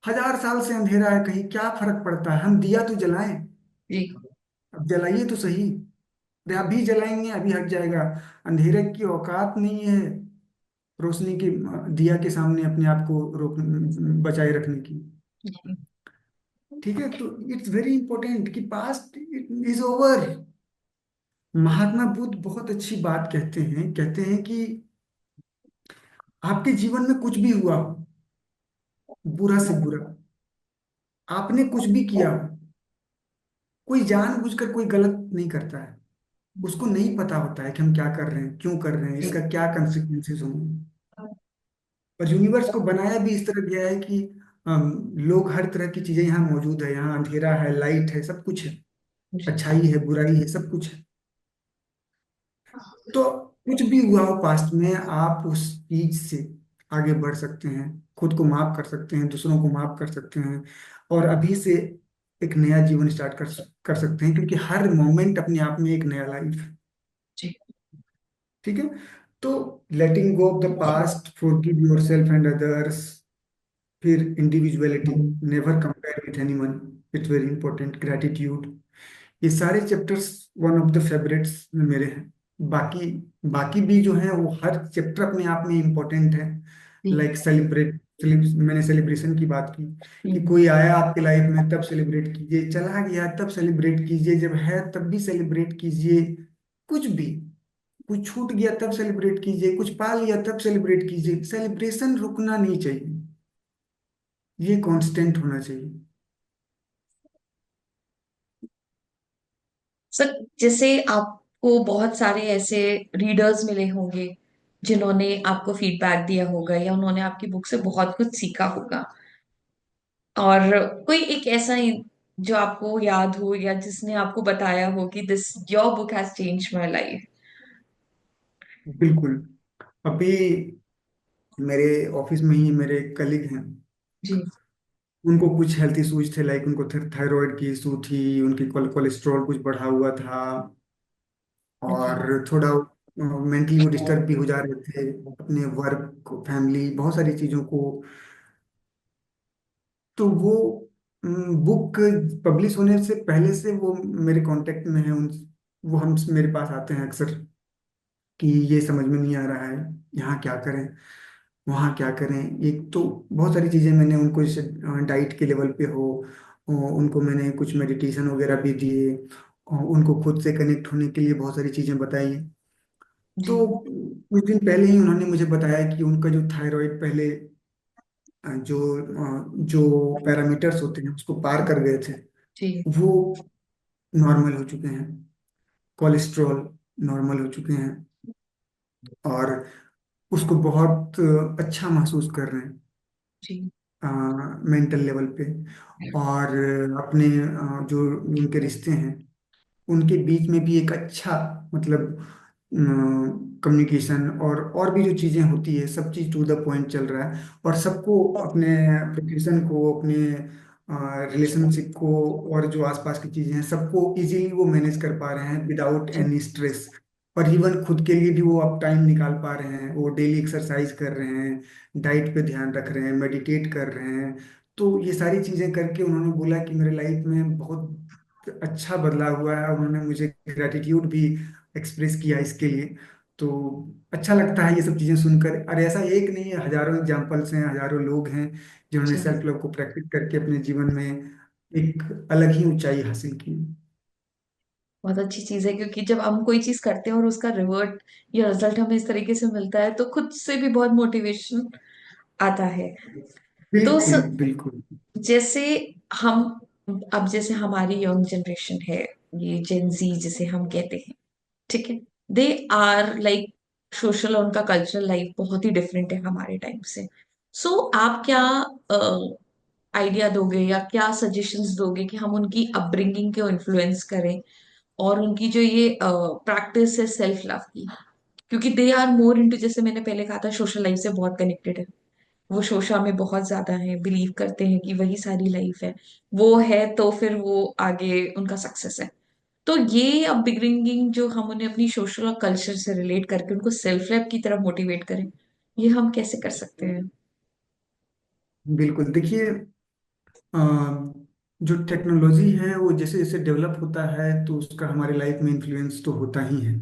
Speaker 2: 1000 साल से अंधेरा है, कहीं क्या फर्क पड़ता है, हम दिया तो जलाएं।
Speaker 1: जी।
Speaker 2: अब जलाइए तो सही। अरे अभी जलाएंगे अभी हट जाएगा। अंधेरे की औकात नहीं है रोशनी के, दिया के सामने अपने आप को रोक, बचाए रखने की। ठीक है, तो इट्स वेरी इंपॉर्टेंट कि past is over. Mahatma Buddha बहुत अच्छी बात कहते हैं कि आपके जीवन में कुछ भी हुआ हो, बुरा से बुरा, आपने कुछ भी किया हो, कोई जानबूझकर कोई गलत नहीं करता है। उसको नहीं पता होता है कि हम क्या कर रहे हैं, क्यों कर रहे हैं,
Speaker 1: जी।
Speaker 2: इसका क्या कंसिक्वेंसेस होंगे। और यूनिवर्स को बनाया भी इस तरह गया है कि लोग, हर तरह की चीजें यहाँ मौजूद है, यहाँ अंधेरा है, लाइट है, सब कुछ है, अच्छाई है, बुराई है, सब कुछ है। तो कुछ भी हुआ हो पास्ट में, आप उस चीज से आगे बढ़ सकते हैं, खुद को माफ कर सकते हैं, दूसरों को माफ कर सकते हैं, और अभी से एक नया जीवन स्टार्ट कर सकते हैं, क्योंकि हर मोमेंट अपने आप में एक नया लाइफ है।
Speaker 1: जी।
Speaker 2: ठीक है, तो letting go of the past, forgive yourself and others, फिर individuality, never compare with anyone, it's very important, gratitude, ये सारे chapters one of the favourites में मेरे हैं। बाकी बाकी भी जो है वो हर चैप्टर अपने आप में इम्पोर्टेंट है।
Speaker 1: जी।
Speaker 2: लाइक सेलिब्रेट, मैंने सेलिब्रेशन की बात की, कि
Speaker 1: हम्म।
Speaker 2: कोई आया आपके लाइफ में तब सेलिब्रेट कीजिए, चला गया तब सेलिब्रेट कीजिए, जब है तब भी सेलिब्रेट कीजिए। कुछ भी, कुछ छूट गया तब सेलिब्रेट कीजिए, कुछ पा लिया तब सेलिब्रेट कीजिए। सेलिब्रेशन रुकना नहीं चाहिए, ये कांस्टेंट होना चाहिए।
Speaker 1: सर, जैसे आपको बहुत सारे ऐसे रीडर्स मिले होंगे जिन्होंने आपको फीडबैक दिया होगा या उन्होंने आपकी बुक से बहुत कुछ सीखा होगा, और कोई एक ऐसा जो आपको याद हो या जिसने आपको बताया हो कि this your book has change my life.
Speaker 2: बिल्कुल। अभी मेरे ऑफिस में ही मेरे कलीग हैं,
Speaker 1: जी।
Speaker 2: उनको कुछ हेल्थ इश्यूज थे, लाइक उनको थायराइड की इशू थी, उनकी कोलेस्ट्रॉल कुछ बढ़ा हुआ था,
Speaker 1: ओके।
Speaker 2: और थोड़ा मेंटली वो डिस्टर्ब भी हो जा रहे थे, अपने वर्क, फैमिली, बहुत सारी चीज़ों को। तो वो बुक पब्लिश होने से पहले से वो मेरे कांटेक्ट में है, उन वो हम मेरे पास आते हैं अक्सर, कि ये समझ में नहीं आ रहा है, यहाँ क्या करें, वहाँ क्या करें। एक तो बहुत सारी चीज़ें मैंने उनको, जैसे डाइट के लेवल पे हो, उनको मैंने कुछ मेडिटेशन वगैरह भी दिए, और उनको खुद से कनेक्ट होने के लिए बहुत सारी चीज़ें बताई।
Speaker 1: जी।
Speaker 2: तो कुछ दिन पहले ही उन्होंने मुझे बताया कि उनका जो थायराइड पहले जो पैरामीटर्स होते हैं उसको पार कर गए थे,
Speaker 1: जी।
Speaker 2: वो नॉर्मल हो चुके हैं, कोलेस्ट्रॉल नॉर्मल हो चुके हैं, और उसको बहुत अच्छा महसूस कर रहे हैं
Speaker 1: जी।
Speaker 2: मेंटल लेवल पे। और अपने जो उनके रिश्ते हैं उनके बीच में भी एक अच्छा, मतलब कम्युनिकेशन, और भी जो चीज़ें होती है, सब चीज़ टू द पॉइंट चल रहा है, और सबको, अपने प्रोफेशन को, अपने रिलेशनशिप को, और जो आसपास की चीज़ें हैं सबको इजीली वो मैनेज कर पा रहे हैं विदाउट
Speaker 1: जी।
Speaker 2: Any stress. और इवन खुद के लिए भी वो अब टाइम निकाल पा रहे हैं, वो डेली एक्सरसाइज कर रहे हैं, डाइट पे ध्यान रख रहे हैं, मेडिटेट कर रहे हैं। तो ये सारी चीज़ें करके उन्होंने बोला कि मेरे लाइफ में बहुत अच्छा बदलाव हुआ है, और उन्होंने मुझे ग्रेटिट्यूड भी एक्सप्रेस किया इसके लिए। तो अच्छा लगता है ये सब चीज़ें सुनकर। और ऐसा एक नहीं है, हजारों एग्जाम्पल्स हैं, हजारों लोग हैं जिन्होंने
Speaker 1: जी।
Speaker 2: सेल्फ लव को प्रैक्टिस करके अपने जीवन में एक अलग ही ऊंचाई हासिल की।
Speaker 1: बहुत अच्छी चीज है, क्योंकि जब हम कोई चीज करते हैं और उसका रिवर्ट या रिजल्ट हमें इस तरीके से मिलता है तो खुद से भी बहुत मोटिवेशन आता है। तो
Speaker 2: बिल्कुल बिल्कुल।
Speaker 1: जैसे हम, अब जैसे हमारी यंग जनरेशन है, ये जेन जी जिसे हम कहते हैं, ठीक है, दे आर लाइक सोशल, और उनका कल्चरल लाइफ बहुत ही डिफरेंट है हमारे टाइम से। सो आप क्या आइडिया दोगे या क्या सजेशंस दोगे कि हम उनकी अपब्रिंगिंग को इन्फ्लुएंस करें और उनकी जो ये प्रैक्टिस है सेल्फ लव की, क्योंकि दे आर मोर इनटू, जैसे मैंने पहले कहा था, सोशल लाइफ से बहुत कनेक्टेड है। वो शोशा में बहुत ज्यादा है, बिलीव करते हैं कि वही सारी लाइफ है। वो है तो फिर वो आगे उनका सक्सेस है। तो ये अपब्रिंगिंग जो हम उन्हें अपनी सोशल और कल्चर से रिलेट करके उनको सेल्फ हेल्प की तरफ मोटिवेट करें, ये हम कैसे कर सकते हैं?
Speaker 2: बिल्कुल। देखिए, अ, जो टेक्नोलॉजी है वो जैसे जैसे डेवलप होता है तो उसका हमारी लाइफ में इन्फ्लुएंस तो होता ही है।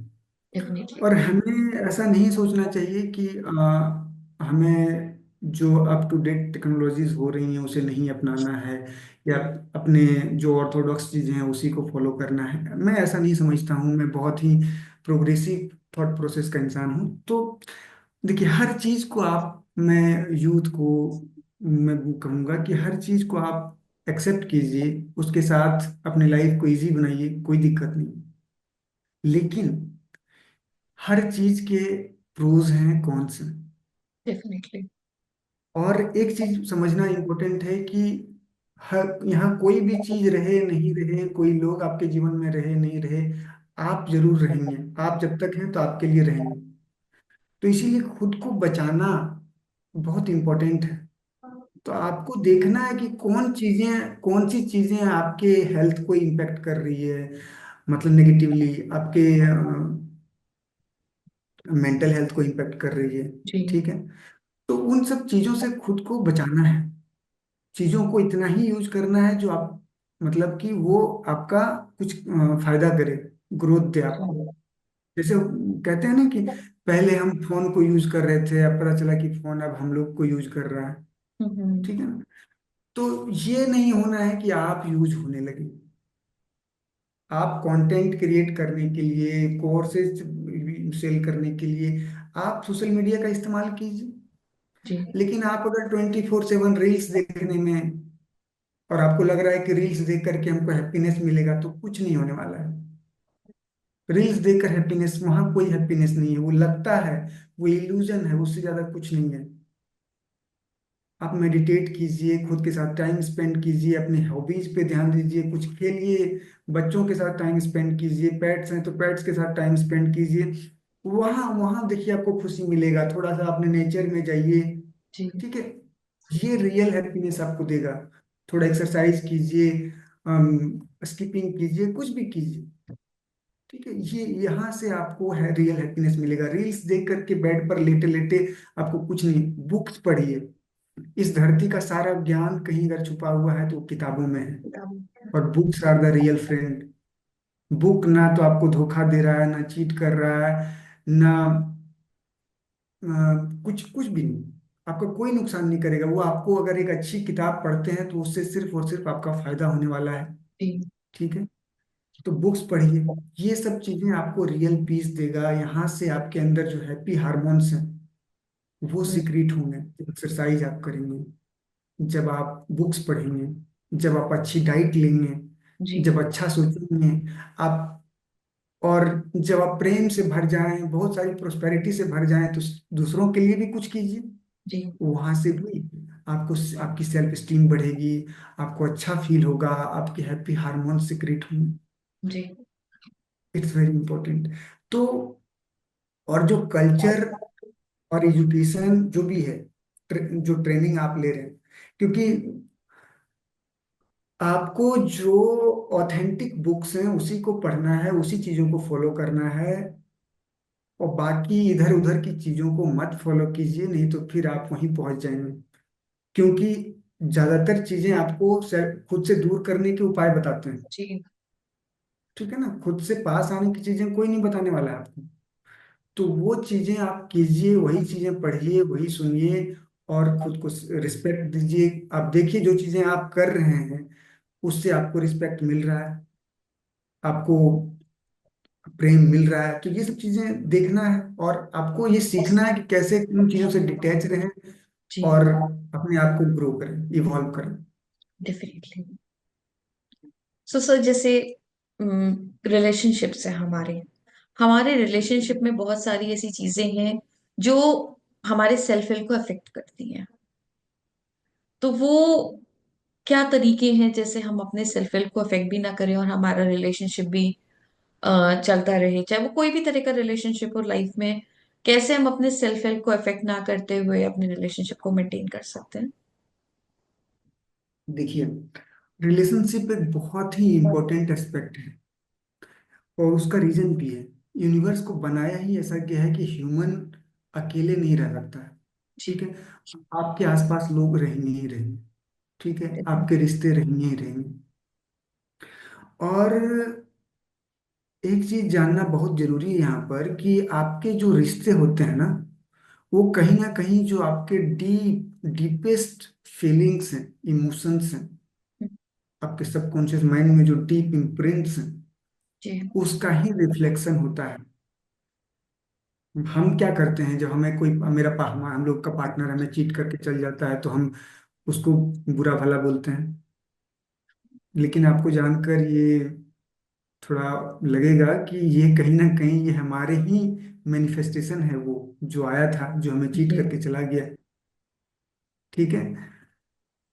Speaker 1: डेफिनेटली।
Speaker 2: और हमें ऐसा नहीं सोचना चाहिए कि हमें जो अप टू डेट टेक्नोलॉजीज हो रही हैं उसे नहीं अपनाना है, या अपने जो ऑर्थोडॉक्स चीज़ें हैं उसी को फॉलो करना है। मैं ऐसा नहीं समझता हूँ। मैं बहुत ही प्रोग्रेसिव थॉट प्रोसेस का इंसान हूँ। तो देखिए, हर चीज़ को आप, मैं यूथ को मैं कहूँगा कि हर चीज़ को आप एक्सेप्ट कीजिए, उसके साथ अपनी लाइफ को इजी बनाइए, कोई दिक्कत नहीं। लेकिन हर चीज के प्रोज हैं, कॉन्स हैं।
Speaker 1: डेफिनेटली।
Speaker 2: और एक चीज समझना इम्पोर्टेंट है कि हर यहाँ कोई भी चीज रहे नहीं रहे, कोई लोग आपके जीवन में रहे नहीं रहे, आप जरूर रहेंगे। आप जब तक हैं तो आपके लिए रहेंगे। तो इसीलिए खुद को बचाना बहुत इम्पोर्टेंट है। तो आपको देखना है कि कौन सी चीजें आपके हेल्थ को इम्पेक्ट कर रही है, मतलब नेगेटिवली आपके मेंटल हेल्थ को इम्पेक्ट कर रही है।
Speaker 1: जी।
Speaker 2: ठीक है। तो उन सब चीजों से खुद को बचाना है। चीजों को इतना ही यूज करना है जो आप, मतलब कि वो आपका कुछ फायदा करे, ग्रोथ दे आपको। जैसे कहते हैं ना कि पहले हम फोन को यूज कर रहे थे, अब पता चला कि फोन अब हम लोग को यूज कर रहा है।
Speaker 1: हम्म।
Speaker 2: ठीक है ना। तो ये नहीं होना है कि आप यूज होने लगे। आप कंटेंट क्रिएट करने के लिए, कोर्सेज सेल करने के लिए आप सोशल मीडिया का इस्तेमाल कीजिए।
Speaker 1: जी।
Speaker 2: लेकिन आप अगर 24/7 रील्स देखने में, और आपको लग रहा है कि रील्स देख करके हमको हैप्पीनेस मिलेगा, तो कुछ नहीं होने वाला है। रील्स देखकर हैप्पीनेस, वहां कोई हैप्पीनेस नहीं है, वो लगता है, वो इल्यूजन है, उससे ज्यादा कुछ नहीं है। आप मेडिटेट कीजिए, खुद के साथ टाइम स्पेंड कीजिए, अपने हॉबीज पे ध्यान दीजिए, कुछ खेलिए, बच्चों के साथ टाइम स्पेंड कीजिए, पेट्स हैं तो पेट्स के साथ टाइम स्पेंड कीजिए। वहां वहां देखिए आपको खुशी मिलेगा। थोड़ा सा अपने नेचर में जाइए।
Speaker 1: जी।
Speaker 2: ठीक है। ये रियल हैप्पीनेस आपको देगा। थोड़ा एक्सरसाइज कीजिए, स्किपिंग कीजिए, कुछ भी कीजिए। ठीक है। ये यहाँ से आपको है रियल हैप्पीनेस मिलेगा। रील्स देख करके बेड पर लेटे लेटे आपको कुछ नहीं। बुक्स पढ़िए। इस धरती का सारा ज्ञान कहीं अगर छुपा हुआ है तो वो किताबों में है। और books are the real friend. Book ना तो आपको धोखा दे रहा है, ना चीट कर रहा है, ना अ, कुछ कुछ भी नहीं। आपका कोई नुकसान नहीं करेगा वो। आपको अगर एक अच्छी किताब पढ़ते हैं तो उससे सिर्फ और सिर्फ आपका फायदा होने वाला है।
Speaker 1: जी।
Speaker 2: ठीक है। तो बुक्स पढ़िए। ये सब चीजें आपको रियल पीस देगा। यहाँ से आपके अंदर जो हैप्पी हार्मोन्स हैं वो
Speaker 1: हम्म।
Speaker 2: सीक्रेट होंगे। एक्सरसाइज आप करेंगे, जब आप बुक्स पढ़ेंगे, जब आप अच्छी डाइट लेंगे,
Speaker 1: जी।
Speaker 2: जब अच्छा सोचेंगे आप, और जब आप प्रेम से भर जाएं, बहुत सारी प्रोस्पेरिटी से भर जाएं, तो दूसरों के लिए भी कुछ कीजिए।
Speaker 1: जी।
Speaker 2: वहां से भी आपको, आपकी सेल्फ स्टीम बढ़ेगी, आपको अच्छा फील होगा, आपके हैप्पी हार्मोन सिक्रेट होंगे।
Speaker 1: जी।
Speaker 2: It's very important. तो और जो कल्चर और एजुकेशन जो भी है, जो ट्रेनिंग आप ले रहे हैं, क्योंकि आपको जो ऑथेंटिक बुक्स हैं उसी को पढ़ना है, उसी चीजों को फॉलो करना है। और बाकी इधर उधर की चीजों को मत फॉलो कीजिए, नहीं तो फिर आप वहीं पहुंच जाएंगे। क्योंकि ज्यादातर चीजें आपको खुद से दूर करने के उपाय बताते हैं।
Speaker 1: जी।
Speaker 2: ठीक है ना। खुद से पास आने की चीजें कोई नहीं बताने वाला है आपको। तो वो चीजें आप कीजिए, वही चीजें पढ़िए, वही सुनिए, और खुद को रिस्पेक्ट दीजिए। आप देखिए जो चीजें आप कर रहे हैं उससे आपको रिस्पेक्ट मिल रहा है, आपको प्रेम मिल रहा है, तो ये सब चीजें देखना है। और आपको ये सीखना है कि कैसे उन चीजों से डिटैच रहें
Speaker 1: जी।
Speaker 2: और अपने आप को ग्रो करें, इवॉल्व करें।
Speaker 1: डेफिनेटली। सो सर, जैसे रिलेशनशिप्स है हमारे हमारे रिलेशनशिप में बहुत सारी ऐसी चीजें हैं जो हमारे सेल्फ हेल्प को अफेक्ट करती हैं। तो वो क्या तरीके हैं जैसे हम अपने सेल्फ हेल्प को अफेक्ट भी ना करें और हमारा रिलेशनशिप भी चलता रहे, चाहे वो कोई भी तरह का रिलेशनशिप हो लाइफ में। कैसे हम अपने सेल्फ हेल्प को इफेक्ट ना करते हुए अपने रिलेशनशिप को मेंटेन कर सकते हैं?
Speaker 2: देखिए, रिलेशनशिप एक बहुत ही इंपॉर्टेंट एस्पेक्ट है, और उसका रीजन भी है। यूनिवर्स को बनाया ही ऐसा गया है कि ह्यूमन अकेले नहीं रह सकता है। ठीक
Speaker 1: जी।
Speaker 2: है, आपके आसपास लोग रहेंगे ही रहेंगे। ठीक है, आपके रिश्ते रहेंगे ही रहेंगे। और एक चीज जानना बहुत जरूरी है यहाँ पर, कि आपके जो रिश्ते होते हैं ना कहीं जो आपके डीपेस्ट फीलिंग्स हैं, इमोशंस हैं, आपके सबकॉन्शियस माइंड में जो डीप इम्प्रिंट्स हैं,
Speaker 1: जी।
Speaker 2: उसका ही रिफ्लेक्शन होता है। हम क्या करते हैं, जब हमें कोई, हम लोग का पार्टनर हमें चीट करके चल जाता है, तो हम उसको बुरा भला बोलते हैं। लेकिन आपको जानकर ये थोड़ा लगेगा कि ये कहीं ना कहीं ये हमारे ही मैनिफेस्टेशन है, वो जो आया था, जो हमें चीट
Speaker 1: जी।
Speaker 2: करके चला गया। ठीक है,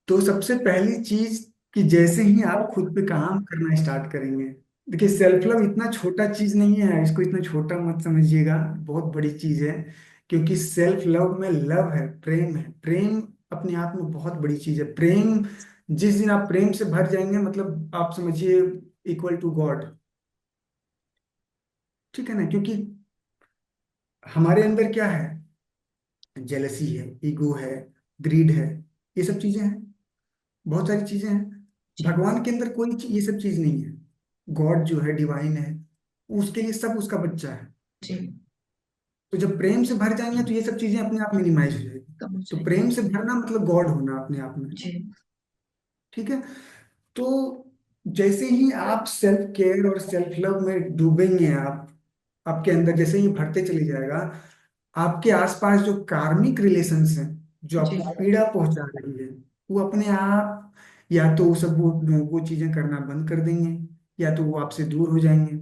Speaker 2: तो सबसे पहली चीज, कि जैसे ही आप खुद पे काम करना स्टार्ट करेंगे, देखिए सेल्फ लव इतना छोटा चीज नहीं है, इसको इतना छोटा मत समझिएगा, बहुत बड़ी चीज है। क्योंकि सेल्फ लव में लव है, प्रेम है, प्रेम अपने आप में बहुत बड़ी चीज है। प्रेम, जिस दिन आप प्रेम से भर जाएंगे, मतलब आप समझिए इक्वल टू गॉड। ठीक है ना, क्योंकि हमारे अंदर क्या है, जेलसी है, ईगो है, ग्रीड है, ये सब चीजें हैं, बहुत सारी चीजें हैं।
Speaker 1: जी।
Speaker 2: भगवान के अंदर ये सब चीज नहीं है। गॉड जो है, डिवाइन है, उसके लिए सब उसका बच्चा है।
Speaker 1: जी।
Speaker 2: तो जब प्रेम से भर जाएंगे तो ये सब चीजें अपने आप मिनिमाइज हो जाएगी।
Speaker 1: कम हो
Speaker 2: तो
Speaker 1: जाएगी।
Speaker 2: प्रेम से भरना मतलब गॉड होना अपने आप में।
Speaker 1: जी।
Speaker 2: ठीक है, तो जैसे ही आप सेल्फ केयर और सेल्फ लव में डूबेंगे, आप आपके अंदर जैसे ही भरते चले जाएगा, आपके आसपास जो कार्मिक रिलेशंस हैं, जो
Speaker 1: जी।
Speaker 2: आपको पीड़ा पहुंचा रही है, वो अपने आप, या तो वो चीजें करना बंद कर देंगे, या तो वो आपसे दूर हो जाएंगे।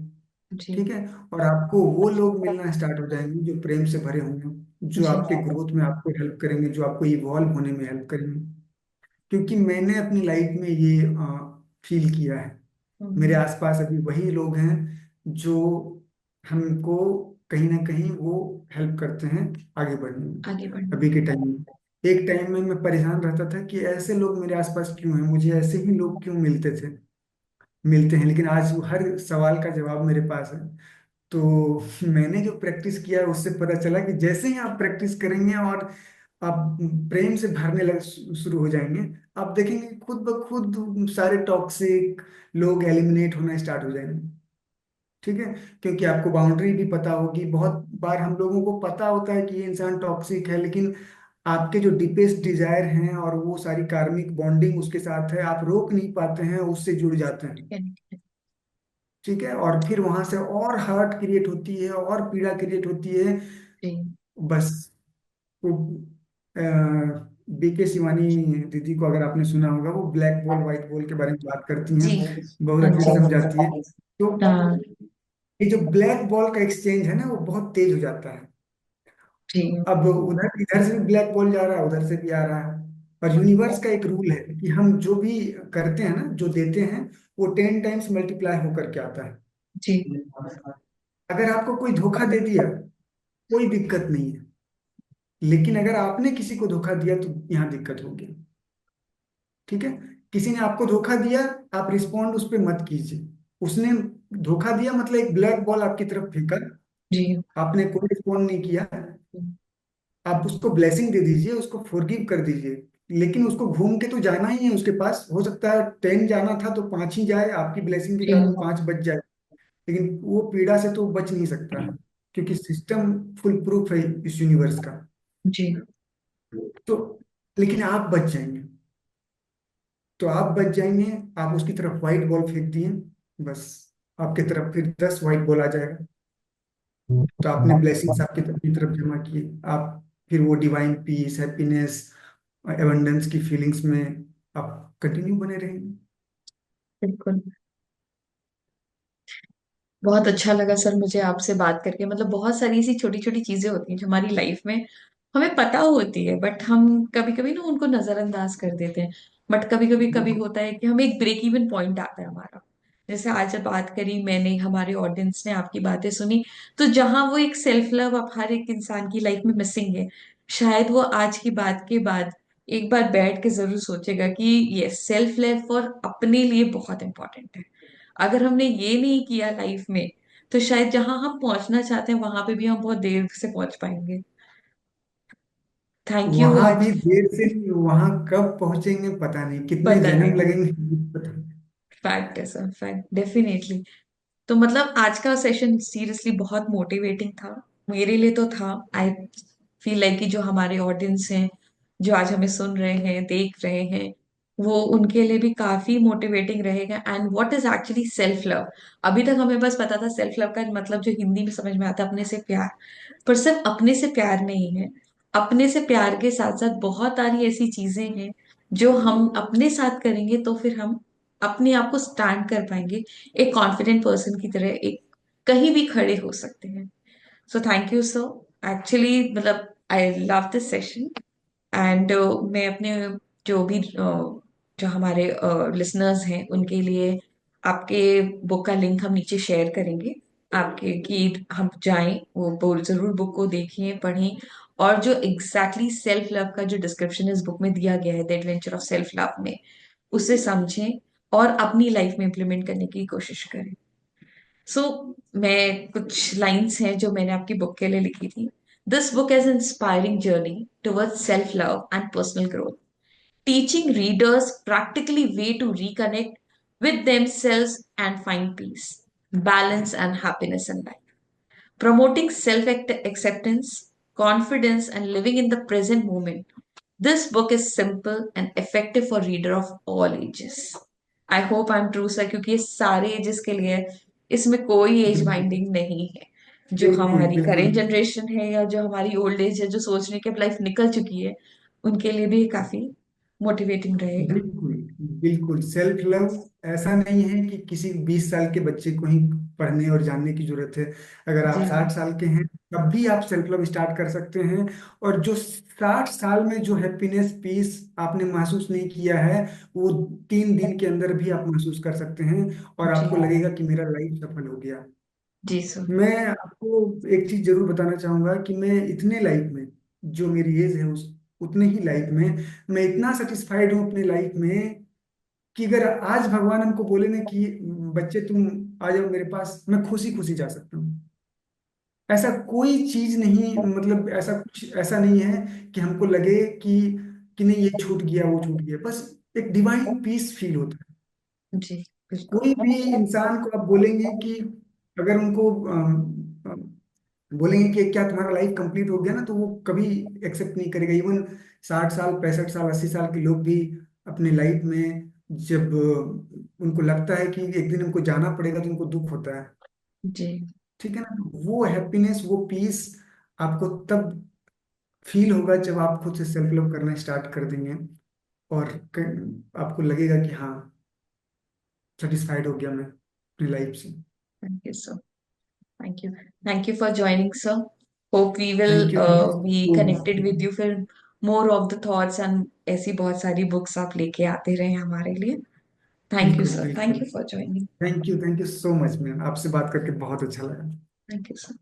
Speaker 1: जी।
Speaker 2: ठीक है, और आपको वो लोग मिलना स्टार्ट हो जाएंगे जो प्रेम से भरे होंगे, जो
Speaker 1: जी।
Speaker 2: आपके ग्रोथ में आपको हेल्प करेंगे, जो आपको इवॉल्व होने में हेल्प करेंगे। क्योंकि मैंने अपनी लाइफ में ये फील किया है। मेरे
Speaker 1: हम्म।
Speaker 2: आसपास अभी वही लोग हैं जो हमको कहीं ना कहीं वो हेल्प करते हैं आगे बढ़ने में।
Speaker 1: आगे बढ़ना।
Speaker 2: अभी के टाइम में, एक टाइम में मैं परेशान रहता था कि ऐसे लोग मेरे आसपास क्यों हैं, मुझे ऐसे ही लोग क्यों मिलते हैं। लेकिन आज वो हर सवाल का जवाब मेरे पास है। तो मैंने जो प्रैक्टिस किया है, उससे पता चला कि जैसे ही आप प्रैक्टिस करेंगे और आप प्रेम से भरने लग शुरू हो जाएंगे, आप देखेंगे खुद ब खुद सारे टॉक्सिक लोग एलिमिनेट होना स्टार्ट हो जाएंगे। ठीक है, क्योंकि आपको बाउंड्री भी पता होगी। बहुत बार हम लोगों को पता होता है कि ये इंसान टॉक्सिक है, लेकिन आपके जो डीपेस्ट डिजायर हैं और वो सारी कार्मिक बॉन्डिंग उसके साथ है, आप रोक नहीं पाते हैं, उससे जुड़ जाते हैं। ठीक है, और फिर वहां से और हर्ट क्रिएट होती है, और पीड़ा क्रिएट होती है।
Speaker 1: जी।
Speaker 2: बस वो बीके शिवानी दीदी को अगर आपने सुना होगा, वो ब्लैक बॉल व्हाइट बॉल के बारे में बात करती हैं,
Speaker 1: जी।
Speaker 2: बहुत
Speaker 1: हाँ
Speaker 2: अच्छे से समझाती है।
Speaker 1: जी।
Speaker 2: तो
Speaker 1: हाँ।
Speaker 2: ये जो ब्लैक बॉल का एक्सचेंज है ना, वो बहुत तेज हो जाता है।
Speaker 1: जी।
Speaker 2: अब उधर इधर से भी ब्लैक बॉल जा रहा है, उधर से भी आ रहा है। और यूनिवर्स का एक रूल है कि हम जो भी करते हैं ना, जो देते हैं, वो 10 टाइम्स मल्टीप्लाई होकर के आता है।
Speaker 1: जी।
Speaker 2: अगर आपको कोई धोखा दे दिया, कोई दिक्कत नहीं है। लेकिन अगर आपने किसी को धोखा दिया, तो यहाँ दिक्कत होगी। ठीक है, किसी ने आपको धोखा दिया, आप रिस्पॉन्ड उस पर मत कीजिए। उसने धोखा दिया मतलब एक ब्लैक बॉल आपकी तरफ फेंका,
Speaker 1: जी।
Speaker 2: आपने कोई रिस्पॉन्ड नहीं किया, आप उसको ब्लेसिंग दे दीजिए, उसको फॉरगिव कर दीजिए। लेकिन उसको घूम के तो जाना ही है उसके पास। हो सकता है 10 जाना था तो 5 ही जाए, आपकी ब्लेसिंग के
Speaker 1: जी।
Speaker 2: कारण 5 बच जाए। लेकिन वो पीड़ा से तो बच नहीं सकता है, क्योंकि सिस्टम फुल प्रूफ है इस यूनिवर्स का।
Speaker 1: जी।
Speaker 2: तो लेकिन आप बच जाएंगे। तो आप बच जाएंगे, आप उसकी तरफ व्हाइट बॉल फेंक दिए, बस आपके तरफ फिर 10 व्हाइट बॉल आ जाएगा। तो आपने ब्लेसिंग्स आपके अपनी तरफ जमा किए, आप फिर वो डिवाइन पीस, हैप्पीनेस, एबंडेंस की फीलिंग्स में आप कंटिन्यू बने रहेंगे।
Speaker 1: बिल्कुल। बहुत अच्छा लगा सर मुझे आपसे बात करके। मतलब बहुत सारी ऐसी छोटी छोटी चीजें होती हैं जो हमारी लाइफ में हमें पता होती है, बट हम कभी कभी ना उनको नजरअंदाज कर देते हैं। बट कभी कभी कभी होता है कि हमें एक ब्रेक इवन पॉइंट आता है हमारा, जैसे आज जब बात करी मैंने, हमारे ऑडियंस ने आपकी बातें सुनी, तो जहां वो एक सेल्फ लव अब हर एक इंसान की लाइफ में मिसिंग है, शायद वो आज की बात के बाद एक बार बैठ के जरूर सोचेगा कि ये सेल्फ लव फॉर अपने लिए बहुत इंपॉर्टेंट है। अगर हमने ये नहीं किया लाइफ में, तो शायद जहां हम पहुंचना चाहते हैं वहां पे भी हम बहुत देर से पहुंच पाएंगे। थैंक यू
Speaker 2: वहां
Speaker 1: आज।
Speaker 2: भी देर से नहीं, वहां कब पहुंचेंगे पता नहीं, कितने
Speaker 1: पता
Speaker 2: जन्म
Speaker 1: नहीं।
Speaker 2: लगेंगे पता नहीं।
Speaker 1: फैक्ट है सर, फैक्ट, डेफिनेटली। तो मतलब आज का सेशन सीरियसली बहुत मोटिवेटिंग था, मेरे लिए तो था। आई फील लाइक कि जो हमारे ऑडियंस हैं, जो आज हमें सुन रहे हैं, देख रहे हैं, वो उनके लिए भी काफी मोटिवेटिंग रहेगा। And what is actually self love. अभी तक हमें बस पता था सेल्फ लव का मतलब जो हिंदी में समझ में आता है, अपने से प्यार। पर सिर्फ अपने से प्यार नहीं है। अपने से प्यार के साथ साथ बहुत सारी ऐसी चीजें हैं जो हम अपने साथ करेंगे तो फिर हम अपने आप को स्टैंड कर पाएंगे, एक कॉन्फिडेंट पर्सन की तरह एक कहीं भी खड़े हो सकते हैं। So thank you sir, actually मतलब I love this session. And मैं अपने जो भी जो हमारे लिसनर्स हैं उनके लिए आपके बुक का लिंक हम नीचे शेयर करेंगे, आपके कि हम जाएं वो जरूर बुक को देखें, पढ़ें। और जो एग्जैक्टली सेल्फ लव का जो डिस्क्रिप्शन इस बुक में दिया गया है, the adventure of self love में, उसे समझें और अपनी लाइफ में इम्प्लीमेंट करने की कोशिश करें। सो मैं कुछ लाइंस हैं जो मैंने आपकी बुक के लिए लिखी थी। This book is inspiring journey towards self love and personal growth, teaching readers practically way to reconnect with themselves and find peace, balance, and happiness in life. Promoting self acceptance, confidence, and living in the present moment. This book is simple and effective for reader of all ages. I hope I'm true sir, क्योंकि ये सारे edges के लिए है। इसमें कोई as
Speaker 2: बिल्कुल
Speaker 1: binding नहीं है। जो
Speaker 2: बिल्कुल
Speaker 1: हमारी
Speaker 2: बिल्कुल
Speaker 1: करेंट जनरेशन है या जो हमारी ओल्ड एज है, जो सोच रही है कि अब लाइफ निकल चुकी है, उनके लिए भी काफी मोटिवेटिंग रहेगा।
Speaker 2: बिल्कुल बिल्कुल। सेल्फ लव ऐसा नहीं है कि किसी 20 साल के बच्चे को ही पढ़ने और जानने की जरूरत है। अगर आप
Speaker 1: जी।
Speaker 2: 60 साल के हैं तब भी आप सेल्फ लव स्टार्ट कर सकते हैं। और जो 60 साल में जो हैप्पीनेस पीस आपने महसूस नहीं किया है, वो 3 दिन के अंदर भी आप महसूस कर सकते हैं। और
Speaker 1: जी।
Speaker 2: आपको लगेगा कि मेरा लाइफ सफल हो गया।
Speaker 1: जी सर।
Speaker 2: मैं आपको एक चीज जरूर बताना चाहूंगा कि मैं इतने लाइफ में, जो मेरी एज है उस उतने ही लाइफ में, मैं इतना सेटिस्फाइड हूँ अपने लाइफ में कि अगर आज भगवान हमको बोले ना कि बच्चे तुम आ जाओ मेरे पास, मैं खुशी खुशी जा सकता हूँ। ऐसा कोई चीज नहीं, मतलब ऐसा कुछ ऐसा नहीं है कि हमको लगे कि नहीं ये छूट गया वो छूट गया। बस एक डिवाइन पीस फील होता है।
Speaker 1: जी बिल्कुल।
Speaker 2: कोई भी इंसान को आप बोलेंगे कि अगर उनको बोलेंगे कि क्या तुम्हारा लाइफ कंप्लीट हो गया ना, तो वो कभी एक्सेप्ट नहीं करेगा। इवन 60 साल 65 साल 80 साल के लोग भी अपने लाइफ में जब उनको लगता है कि एक दिन उनको जाना पड़ेगा तो उनको दुख होता है।
Speaker 1: जी।
Speaker 2: ठीक है ना। वो हैप्पीनेस वो पीस आपको तब फील होगा जब आप खुद से सेल्फ लव करना स्टार्ट कर देंगे। और आपको लगेगा कि हाँ, सेटिस्फाइड हो गया मैं अपनी लाइफ से।
Speaker 1: Thank you sir. Thank you. Thank you for joining sir. Hope we will
Speaker 2: thank you
Speaker 1: be
Speaker 2: so
Speaker 1: connected
Speaker 2: much.
Speaker 1: With you फिर more of the thoughts, and ऐसी बहुत सारी बुक्स आप लेके आते रहे हमारे लिए। थैंक यू
Speaker 2: बिल्कुल
Speaker 1: सर, थैंक
Speaker 2: बिल्कुल।
Speaker 1: You for joining.
Speaker 2: Thank you so much ma'am, आपसे बात करके बहुत अच्छा लगा।
Speaker 1: Thank you sir.